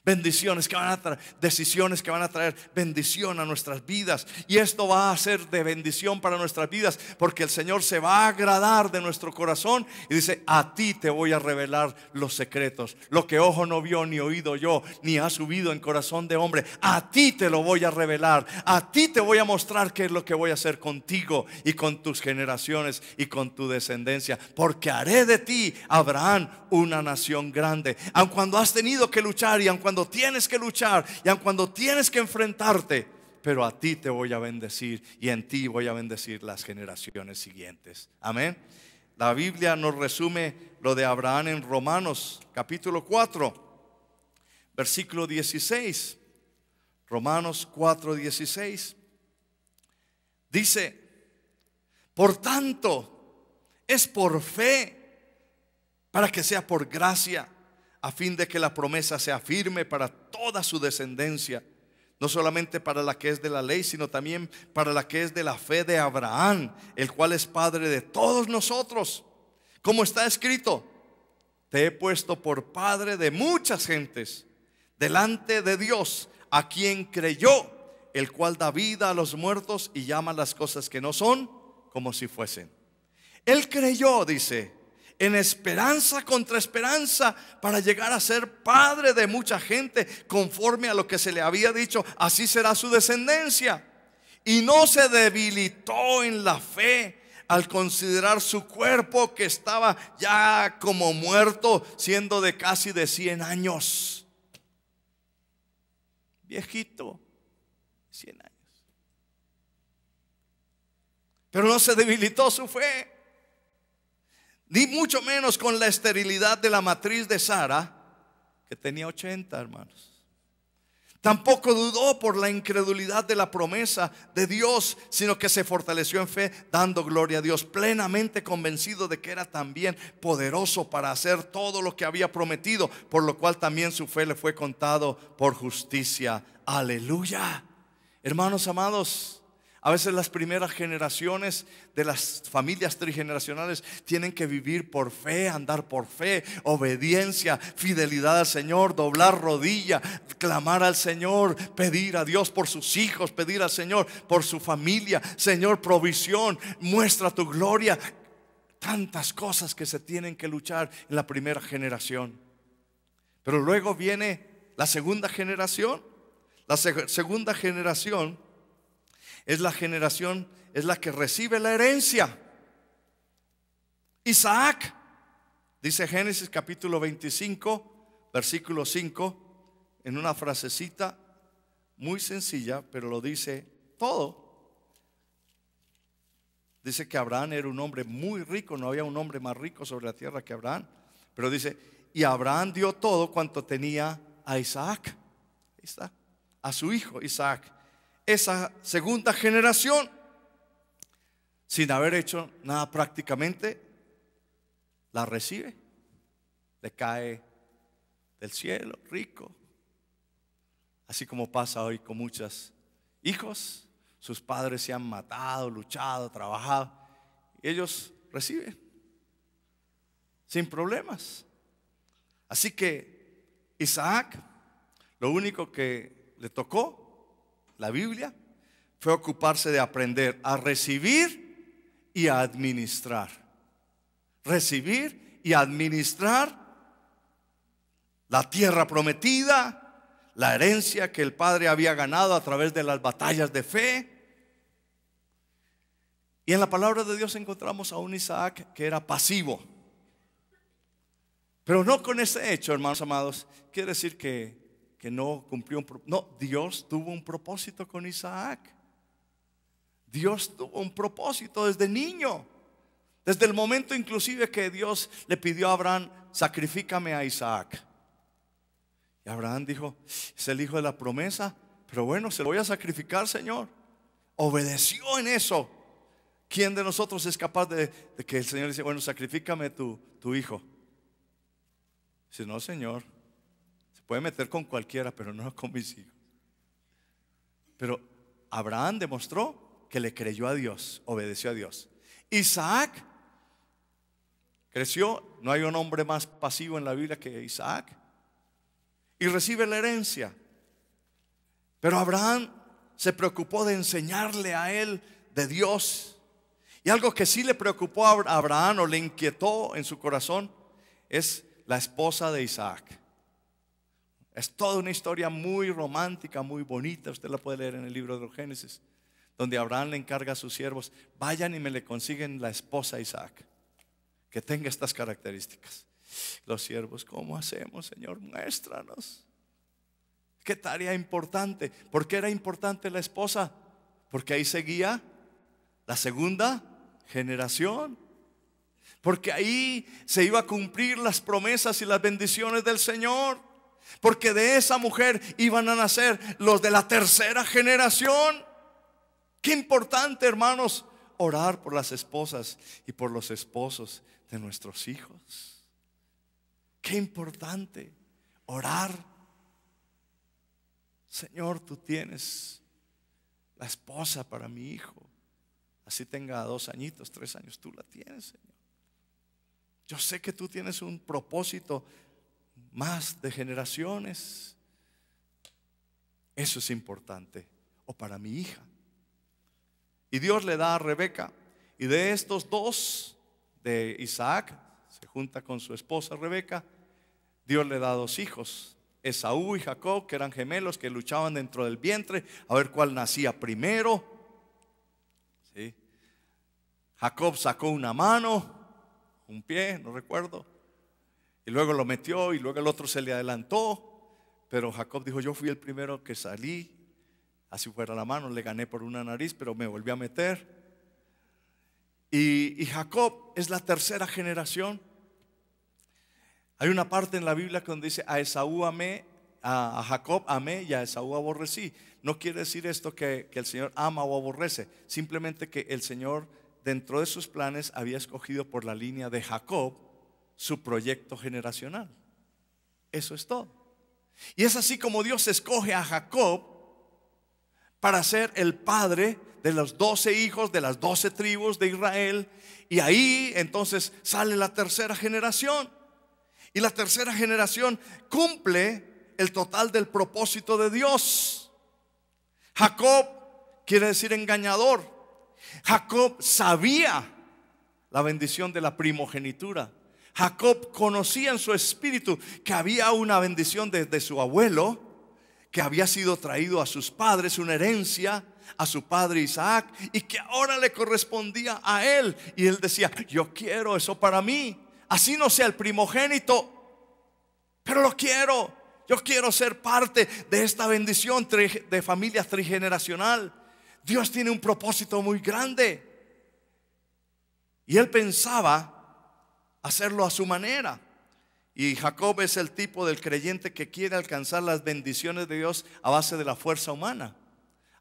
Bendiciones que van a traer, decisiones que van a traer bendición a nuestras vidas. Y esto va a ser de bendición para nuestras vidas, porque el Señor se va a agradar de nuestro corazón. Y dice: a ti te voy a revelar los secretos, lo que ojo no vio, ni oído yo, ni ha subido en corazón de hombre. A ti te lo voy a revelar. A ti te voy a mostrar qué es lo que voy a hacer contigo y con tus generaciones y con tu descendencia. Porque haré de ti, Abraham, una nación grande. Aun cuando has tenido que luchar, y aun cuando tienes que luchar, y aun cuando tienes que enfrentarte, pero a ti te voy a bendecir, y en ti voy a bendecir las generaciones siguientes. Amén. La Biblia nos resume lo de Abraham en Romanos capítulo 4, versículo 16. Romanos 4, 16. Dice: por tanto, es por fe, para que sea por gracia, a fin de que la promesa sea firme para toda su descendencia, no solamente para la que es de la ley, sino también para la que es de la fe de Abraham, el cual es padre de todos nosotros. Como está escrito: te he puesto por padre de muchas gentes delante de Dios, a quien creyó, el cual da vida a los muertos y llama las cosas que no son como si fuesen. Él creyó, dice, en esperanza contra esperanza, para llegar a ser padre de mucha gente, conforme a lo que se le había dicho: así será su descendencia. Y no se debilitó en la fe al considerar su cuerpo, que estaba ya como muerto, siendo de casi de 100 años. Viejito, 100 años. Pero no se debilitó su fe, ni mucho menos con la esterilidad de la matriz de Sara, que tenía 80, hermanos. Tampoco dudó por la incredulidad de la promesa de Dios, sino que se fortaleció en fe, dando gloria a Dios, plenamente convencido de que era también poderoso para hacer todo lo que había prometido, por lo cual también su fe le fue contado por justicia. Aleluya. Hermanos amados, a veces las primeras generaciones de las familias trigeneracionales tienen que vivir por fe, andar por fe, obediencia, fidelidad al Señor, doblar rodilla, clamar al Señor, pedir a Dios por sus hijos, pedir al Señor por su familia. Señor, provisión, muestra tu gloria. Tantas cosas que se tienen que luchar en la primera generación. Pero luego viene la segunda generación. La segunda generación es la generación, es la que recibe la herencia. Isaac, dice Génesis capítulo 25, versículo 5, en una frasecita muy sencilla, pero lo dice todo. Dice que Abraham era un hombre muy rico, no había un hombre más rico sobre la tierra que Abraham. Pero dice: y Abraham dio todo cuanto tenía a Isaac. Ahí está, a su hijo Isaac. Esa segunda generación, sin haber hecho nada prácticamente, la recibe. Le cae del cielo, rico. Así como pasa hoy con muchos hijos. Sus padres se han matado, luchado, trabajado, y ellos reciben sin problemas. Así que Isaac, lo único que le tocó, la Biblia, fue ocuparse de aprender a recibir y a administrar. Recibir y administrar la tierra prometida, la herencia que el padre había ganado a través de las batallas de fe. Y en la palabra de Dios encontramos a un Isaac que era pasivo. Pero no con ese hecho, hermanos amados, quiere decir que no cumplió no, Dios tuvo un propósito con Isaac. Dios tuvo un propósito desde niño, desde el momento inclusive que Dios le pidió a Abraham: sacrifícame a Isaac. Y Abraham dijo: es el hijo de la promesa, pero bueno, se lo voy a sacrificar, Señor. Obedeció en eso. ¿Quién de nosotros es capaz de que el Señor dice: bueno, sacrifícame tu hijo? Dice: no, Señor, puede meter con cualquiera, pero no con mis hijos. Pero Abraham demostró que le creyó a Dios, obedeció a Dios. Isaac creció, no hay un hombre más pasivo en la Biblia que Isaac, y recibe la herencia. Pero Abraham se preocupó de enseñarle a él de Dios. Y algo que sí le preocupó a Abraham, o le inquietó en su corazón, es la esposa de Isaac. Es toda una historia muy romántica, muy bonita. Usted la puede leer en el libro de Génesis, donde Abraham le encarga a sus siervos: vayan y me le consiguen la esposa a Isaac, que tenga estas características. Los siervos: ¿cómo hacemos, Señor? Muéstranos. Qué tarea importante. ¿Por qué era importante la esposa? Porque ahí seguía la segunda generación. porque ahí se iba a cumplir las promesas y las bendiciones del Señor, porque de esa mujer iban a nacer los de la tercera generación. Qué importante, hermanos, orar por las esposas y por los esposos de nuestros hijos. Qué importante orar. Señor, tú tienes la esposa para mi hijo, así tenga 2 añitos, 3 años, tú la tienes, Señor. Yo sé que tú tienes un propósito más de generaciones. Eso es importante. O para mi hija. Y Dios le da a Rebeca, y de estos dos, de Isaac, se junta con su esposa Rebeca, Dios le da 2 hijos, Esaú y Jacob, que eran gemelos, que luchaban dentro del vientre a ver cuál nacía primero. ¿Sí? Jacob sacó una mano, un pie, no recuerdo, y luego lo metió, y luego el otro se le adelantó, pero Jacob dijo: yo fui el primero que salí, así fuera la mano, le gané por una nariz, pero me volví a meter. Y Jacob es la tercera generación. Hay una parte en la Biblia donde dice: a Esaú amé, a Jacob amé y a Esaú aborrecí. No quiere decir esto que el Señor ama o aborrece, simplemente que el Señor, dentro de sus planes, había escogido por la línea de Jacob su proyecto generacional. Eso es todo. Y es así como Dios escoge a Jacob para ser el padre de los 12 hijos de las 12 tribus de Israel. Y ahí entonces sale la tercera generación. Y la tercera generación cumple el total del propósito de Dios. Jacob quiere decir engañador. Jacob sabía la bendición de la primogenitura. Jacob conocía en su espíritu que había una bendición desde su abuelo, que había sido traído a sus padres, una herencia a su padre Isaac, y que ahora le correspondía a él. Y él decía: yo quiero eso para mí, así no sea el primogénito, pero lo quiero. Yo quiero ser parte de esta bendición de familia trigeneracional. Dios tiene un propósito muy grande, y él pensaba hacerlo a su manera. Y Jacob es el tipo del creyente que quiere alcanzar las bendiciones de Dios a base de la fuerza humana,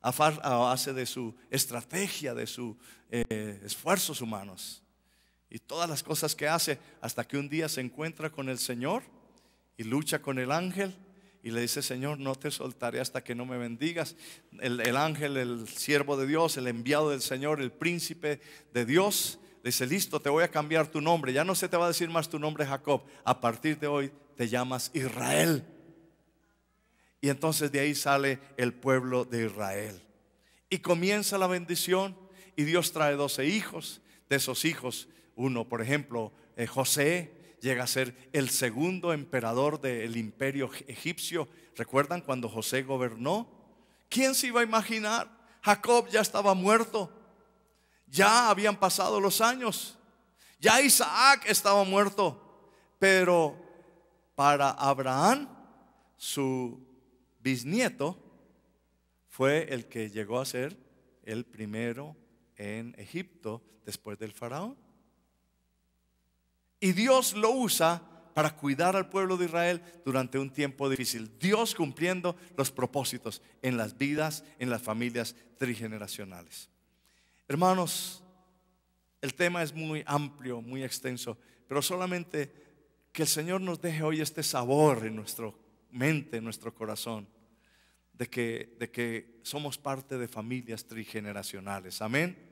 a base de su estrategia, de sus esfuerzos humanos y todas las cosas que hace, hasta que un día se encuentra con el Señor y lucha con el ángel y le dice: Señor, no te soltaré hasta que no me bendigas. El ángel, el siervo de Dios, el enviado del Señor, el príncipe de Dios, le dice: listo, te voy a cambiar tu nombre. Ya no se te va a decir más tu nombre Jacob. A partir de hoy te llamas Israel. Y entonces de ahí sale el pueblo de Israel. Y comienza la bendición. Y Dios trae 12 hijos. De esos hijos, uno, por ejemplo, José, llega a ser el segundo emperador del imperio egipcio. ¿Recuerdan cuando José gobernó? ¿Quién se iba a imaginar? Jacob ya estaba muerto. Ya habían pasado los años. Ya Isaac estaba muerto. Pero para Abraham, su bisnieto, fue el que llegó a ser el primero en Egipto después del faraón. Y Dios lo usa para cuidar al pueblo de Israel durante un tiempo difícil. Dios cumpliendo los propósitos en las vidas, en las familias trigeneracionales. Hermanos, el tema es muy amplio, muy extenso, pero solamente que el Señor nos deje hoy este sabor en nuestra mente, en nuestro corazón, de que somos parte de familias trigeneracionales. Amén.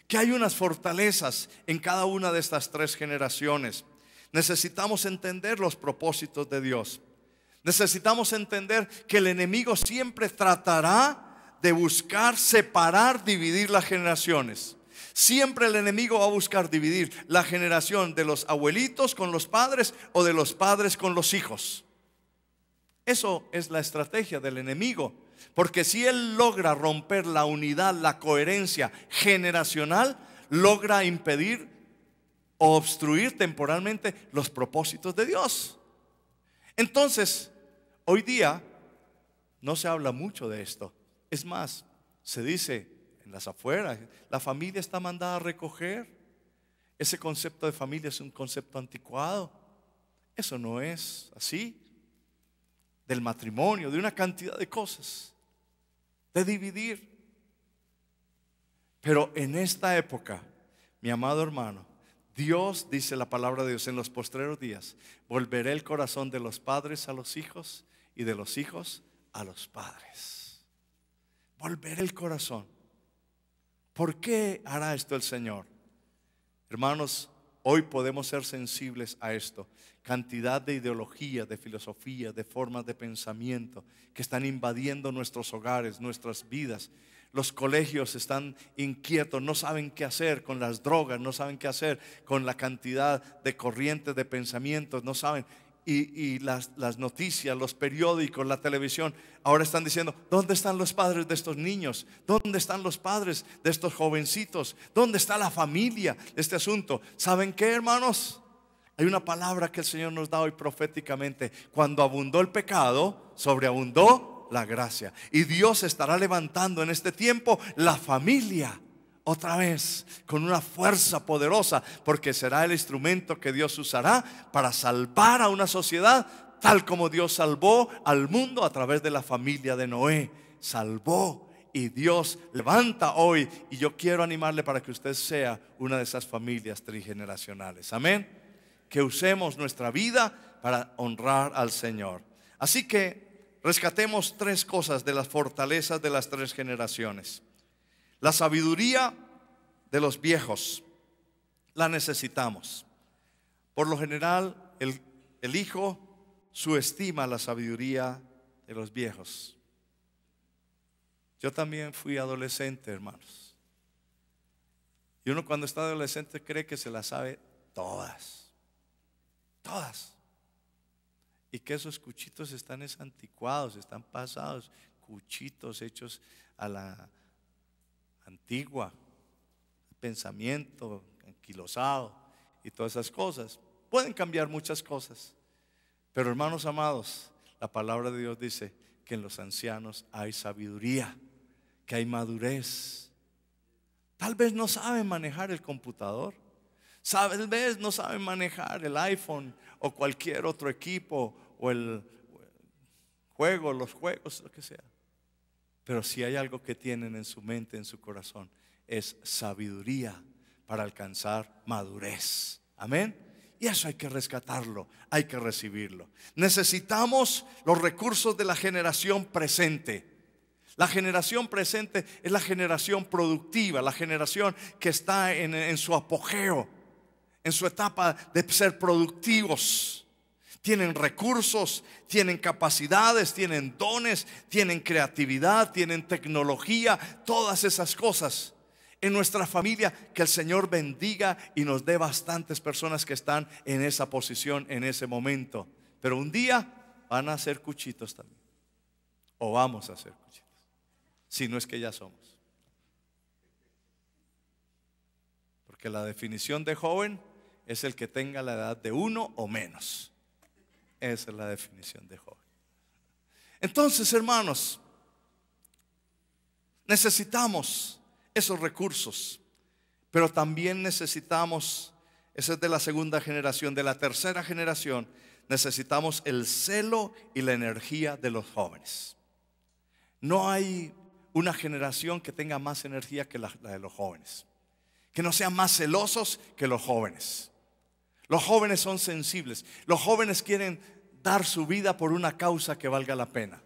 Que hay unas fortalezas en cada una de estas 3 generaciones. Necesitamos entender los propósitos de Dios. Necesitamos entender que el enemigo siempre tratará de buscar separar, dividir las generaciones. Siempre el enemigo va a buscar dividir la generación de los abuelitos con los padres o de los padres con los hijos. Eso es la estrategia del enemigo. Porque si él logra romper la unidad, la coherencia generacional, logra impedir o obstruir temporalmente los propósitos de Dios. Entonces, hoy día no se habla mucho de esto. Es más, se dice en las afueras: la familia está mandada a recoger. Ese concepto de familia es un concepto anticuado. Eso no es así. Del matrimonio, de una cantidad de cosas, de dividir. Pero en esta época, mi amado hermano, Dios, dice la palabra de Dios, en los postreros días, volveré el corazón de los padres a los hijos y de los hijos a los padres. Volveré el corazón. ¿Por qué hará esto el Señor? Hermanos, hoy podemos ser sensibles a esto. Cantidad de ideología, de filosofía, de formas de pensamiento que están invadiendo nuestros hogares, nuestras vidas. Los colegios están inquietos, no saben qué hacer con las drogas, no saben qué hacer con la cantidad de corrientes de pensamientos, no saben. Y las noticias, los periódicos, la televisión, ahora están diciendo: ¿dónde están los padres de estos niños? ¿Dónde están los padres de estos jovencitos? ¿Dónde está la familia de este asunto? ¿Saben qué, hermanos? Hay una palabra que el Señor nos da hoy proféticamente: cuando abundó el pecado, sobreabundó la gracia. Y Dios estará levantando en este tiempo la familia otra vez con una fuerza poderosa, porque será el instrumento que Dios usará para salvar a una sociedad, tal como Dios salvó al mundo a través de la familia de Noé. Salvó, y Dios levanta hoy, y yo quiero animarle para que usted sea una de esas familias trigeneracionales. Amén. Que usemos nuestra vida para honrar al Señor. Así que rescatemos tres cosas de las fortalezas de las tres generaciones. La sabiduría de los viejos la necesitamos. Por lo general, el hijo subestima la sabiduría de los viejos. Yo también fui adolescente, hermanos. Y uno cuando está adolescente cree que se las sabe todas. Todas. Y que esos cuchitos están anticuados, están pasados. Cuchitos hechos a la antigua, pensamiento anquilosado y todas esas cosas. Pueden cambiar muchas cosas, pero hermanos amados, la palabra de Dios dice que en los ancianos hay sabiduría, que hay madurez. Tal vez no saben manejar el computador, tal vez no saben manejar el iPhone o cualquier otro equipo o el juego, los juegos, lo que sea. Pero si hay algo que tienen en su mente, en su corazón, es sabiduría para alcanzar madurez. Amén. Y eso hay que rescatarlo, hay que recibirlo. Necesitamos los recursos de la generación presente. La generación presente es la generación productiva, la generación que está en su apogeo, en su etapa de ser productivos. Tienen recursos, tienen capacidades, tienen dones, tienen creatividad, tienen tecnología, todas esas cosas. En nuestra familia, que el Señor bendiga y nos dé bastantes personas que están en esa posición en ese momento. Pero un día van a ser cuchitos también. O vamos a ser cuchitos. Si no es que ya somos. Porque la definición de joven es el que tenga la edad de 1 o menos. Esa es la definición de joven. Entonces, hermanos, necesitamos esos recursos, pero también necesitamos, esa es de la segunda generación, de la tercera generación, necesitamos el celo y la energía de los jóvenes. No hay una generación que tenga más energía que la de los jóvenes, que no sean más celosos que los jóvenes. Los jóvenes son sensibles. Los jóvenes quieren dar su vida por una causa que valga la pena.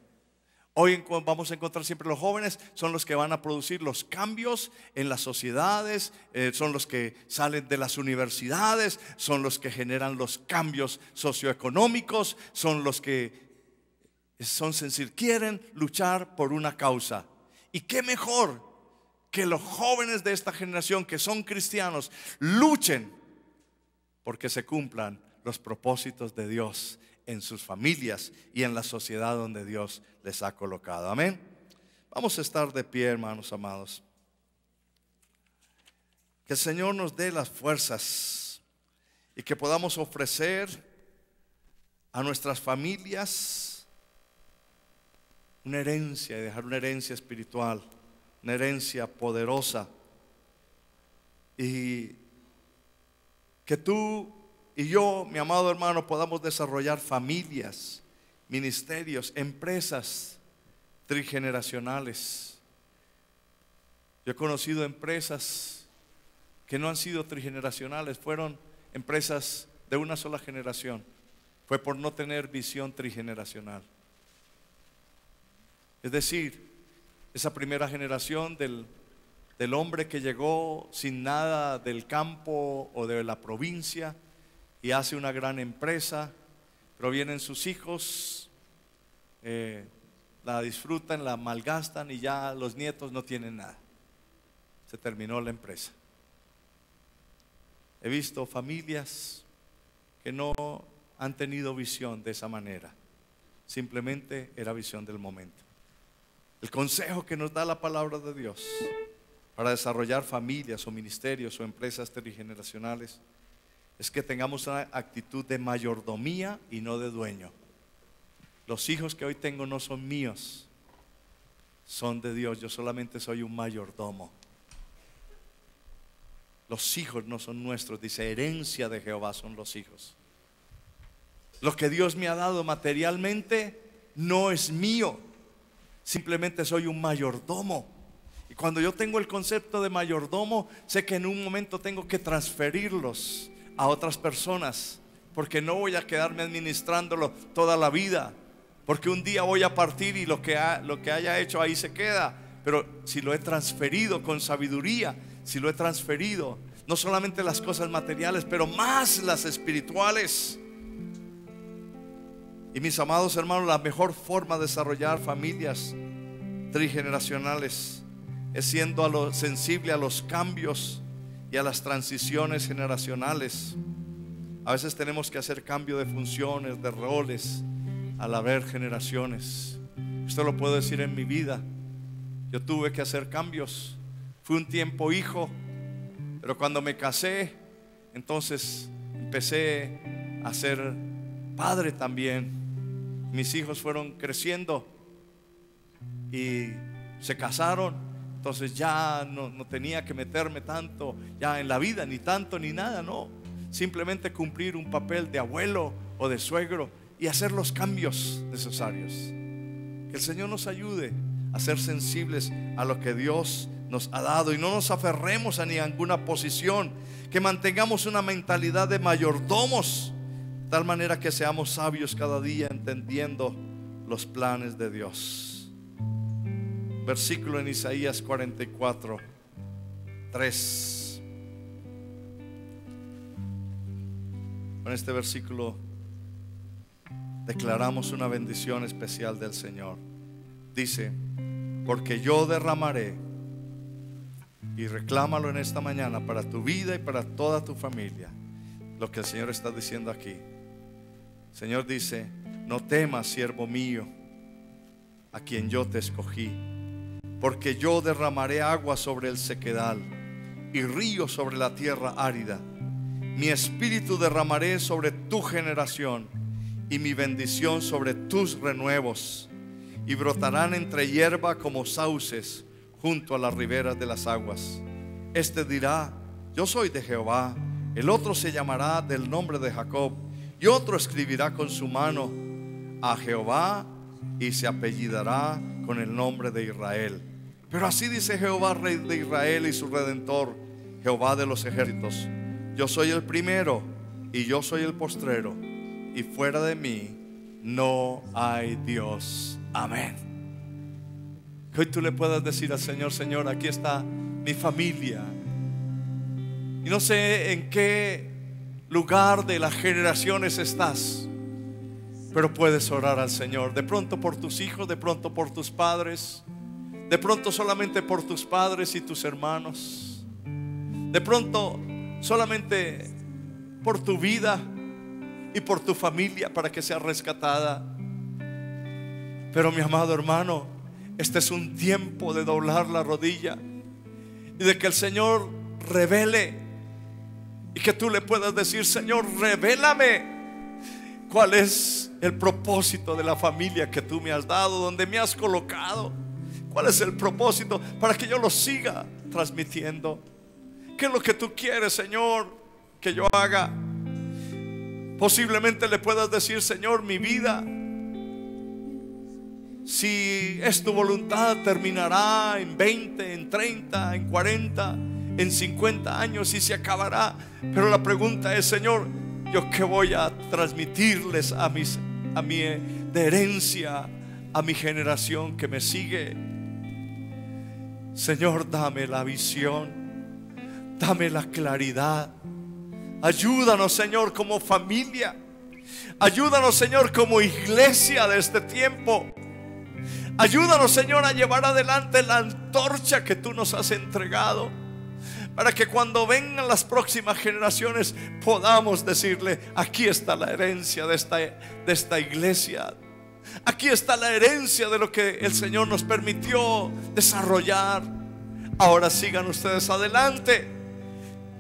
Hoy vamos a encontrar siempre los jóvenes son los que van a producir los cambios en las sociedades, son los que salen de las universidades, son los que generan los cambios socioeconómicos, son los que son sensibles, quieren luchar por una causa. Y qué mejor que los jóvenes de esta generación que son cristianos luchen porque se cumplan los propósitos de Dios en sus familias y en la sociedad donde Dios les ha colocado. Amén. Vamos a estar de pie, hermanos amados. Que el Señor nos dé las fuerzas y que podamos ofrecer a nuestras familias una herencia, y dejar una herencia espiritual, una herencia poderosa. Y que tú y yo, mi amado hermano, podamos desarrollar familias, ministerios, empresas trigeneracionales. Yo he conocido empresas que no han sido trigeneracionales, fueron empresas de una sola generación. Fue por no tener visión trigeneracional. Es decir, esa primera generación del hombre que llegó sin nada del campo o de la provincia y hace una gran empresa, pero vienen sus hijos, la disfrutan, la malgastan y ya los nietos no tienen nada. Se terminó la empresa. He visto familias que no han tenido visión de esa manera. Simplemente era visión del momento. El consejo que nos da la palabra de Dios para desarrollar familias o ministerios o empresas trigeneracionales es que tengamos una actitud de mayordomía y no de dueño. Los hijos que hoy tengo no son míos, son de Dios. Yo solamente soy un mayordomo. Los hijos no son nuestros, dice, herencia de Jehová son los hijos. Lo que Dios me ha dado materialmente no es mío, simplemente soy un mayordomo. Y cuando yo tengo el concepto de mayordomo, sé que en un momento tengo que transferirlos a otras personas, porque no voy a quedarme administrándolo toda la vida, porque un día voy a partir y lo que haya hecho ahí se queda. Pero si lo he transferido con sabiduría, si lo he transferido, no solamente las cosas materiales, pero más las espirituales. Y mis amados hermanos, la mejor forma de desarrollar familias trigeneracionales es siendo sensible a los cambios y a las transiciones generacionales. A veces tenemos que hacer cambio de funciones, de roles, al haber generaciones. Esto lo puedo decir en mi vida. Yo tuve que hacer cambios. Fui un tiempo hijo, pero cuando me casé, entonces empecé a ser padre también. Mis hijos fueron creciendo y se casaron. Entonces ya no tenía que meterme tanto ya en la vida, ni tanto ni nada, no. Simplemente cumplir un papel de abuelo o de suegro y hacer los cambios necesarios. Que el Señor nos ayude a ser sensibles a lo que Dios nos ha dado y no nos aferremos a ninguna posición, que mantengamos una mentalidad de mayordomos, de tal manera que seamos sabios cada día, entendiendo los planes de Dios. Versículo en Isaías 44, 3. Con este versículo declaramos una bendición especial del Señor. Dice: porque yo derramaré, y reclámalo en esta mañana para tu vida y para toda tu familia, lo que el Señor está diciendo aquí. El Señor dice: no temas, siervo mío, a quien yo te escogí, porque yo derramaré agua sobre el sequedal y río sobre la tierra árida. Mi espíritu derramaré sobre tu generación y mi bendición sobre tus renuevos, y brotarán entre hierba como sauces junto a las riberas de las aguas. Este dirá: yo soy de Jehová. El otro se llamará del nombre de Jacob, y otro escribirá con su mano: a Jehová, y se apellidará con el nombre de Israel. Pero así dice Jehová, Rey de Israel y su Redentor, Jehová de los ejércitos: yo soy el primero y yo soy el postrero, y fuera de mí no hay Dios. Amén. Que hoy tú le puedas decir al Señor: Señor, aquí está mi familia. Y no sé en qué lugar de las generaciones estás, pero puedes orar al Señor. De pronto por tus hijos, de pronto por tus padres, de pronto solamente por tus padres y tus hermanos, de pronto solamente por tu vida y por tu familia, para que sea rescatada. Pero mi amado hermano, este es un tiempo de doblar la rodilla y de que el Señor revele, y que tú le puedas decir: Señor, revélame cuál es el propósito de la familia que tú me has dado, donde me has colocado. ¿Cuál es el propósito para que yo lo siga transmitiendo? ¿Qué es lo que tú quieres, Señor, que yo haga. Posiblemente le puedas decir: Señor, mi vida, si es tu voluntad, terminará en 20, en 30, en 40, en 50 años y se acabará. Pero la pregunta es: Señor, ¿yo qué voy a transmitirles a mi de herencia a mi generación que me sigue? Señor, dame la visión, dame la claridad. Ayúdanos, Señor, como familia. Ayúdanos, Señor, como iglesia de este tiempo. Ayúdanos, Señor, a llevar adelante la antorcha que tú nos has entregado, para que cuando vengan las próximas generaciones podamos decirle: aquí está la herencia de esta iglesia. Aquí está la herencia de lo que el Señor nos permitió desarrollar. Ahora sigan ustedes adelante,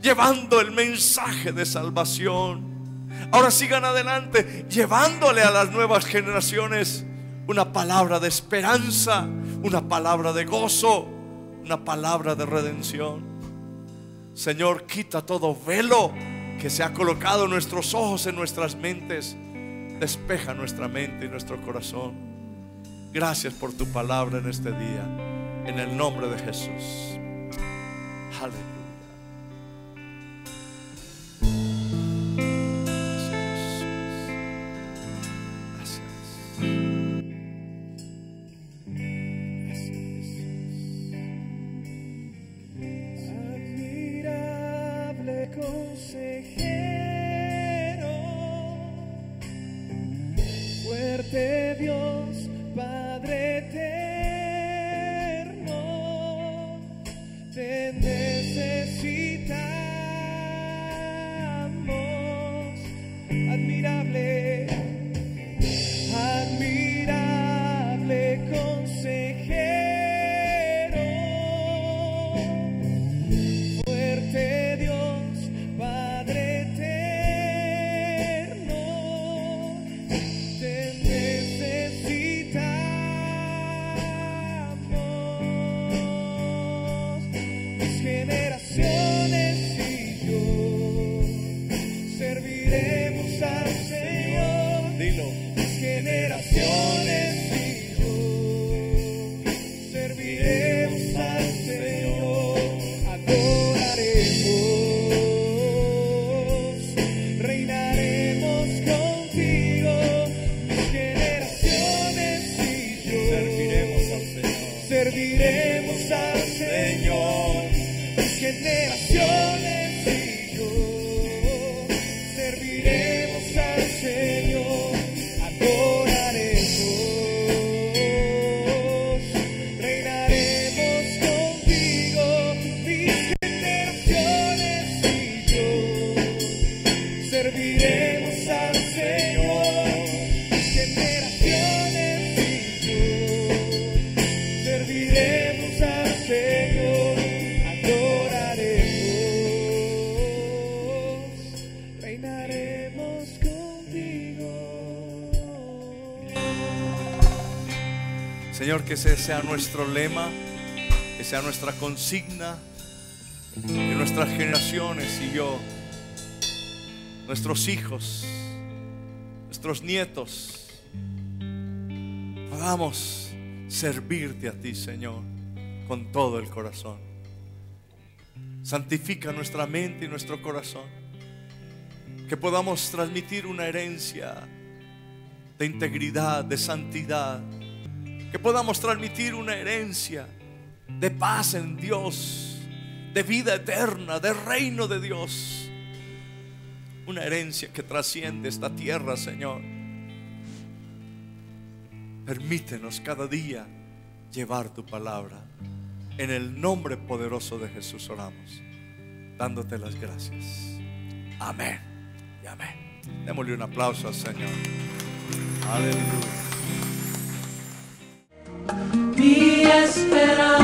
llevando el mensaje de salvación. Ahora sigan adelante, llevándole a las nuevas generaciones una palabra de esperanza, una palabra de gozo, una palabra de redención. Señor, quita todo velo que se ha colocado en nuestros ojos, en nuestras mentes. Despeja nuestra mente y nuestro corazón. Gracias por tu palabra en este día, en el nombre de Jesús. Aleluya. Dios, Padre eterno, te necesitamos. Admirable, admirable consejero, fuerte Dios, Padre eterno, te necesitamos. Mis generaciones y yo serviremos al Señor. Dilo. Mis generaciones y yo serviremos al Señor. Adoraremos, reinaremos contigo. Mis generaciones y yo serviremos al Señor. Serviremos al Señor. Mis generaciones y yo serviremos al Señor. Adoraremos, reinaremos contigo. Mis generaciones y yo serviremos al Señor. Mis generaciones y yo serviremos al Señor. Adoraremos, reinaremos contigo. Señor, que ese sea nuestro lema, que sea nuestra consigna, que nuestras generaciones y yo, nuestros hijos, nuestros nietos, podamos servirte a ti, Señor, con todo el corazón. Santifica nuestra mente y nuestro corazón, que podamos transmitir una herencia de integridad, de santidad, que podamos transmitir una herencia de paz en Dios, de vida eterna, de reino de Dios, una herencia que trasciende esta tierra, Señor. Permítenos cada día llevar tu palabra. En el nombre poderoso de Jesús oramos, dándote las gracias. Amén y amén. Démosle un aplauso al Señor. Aleluya. Mi esperanza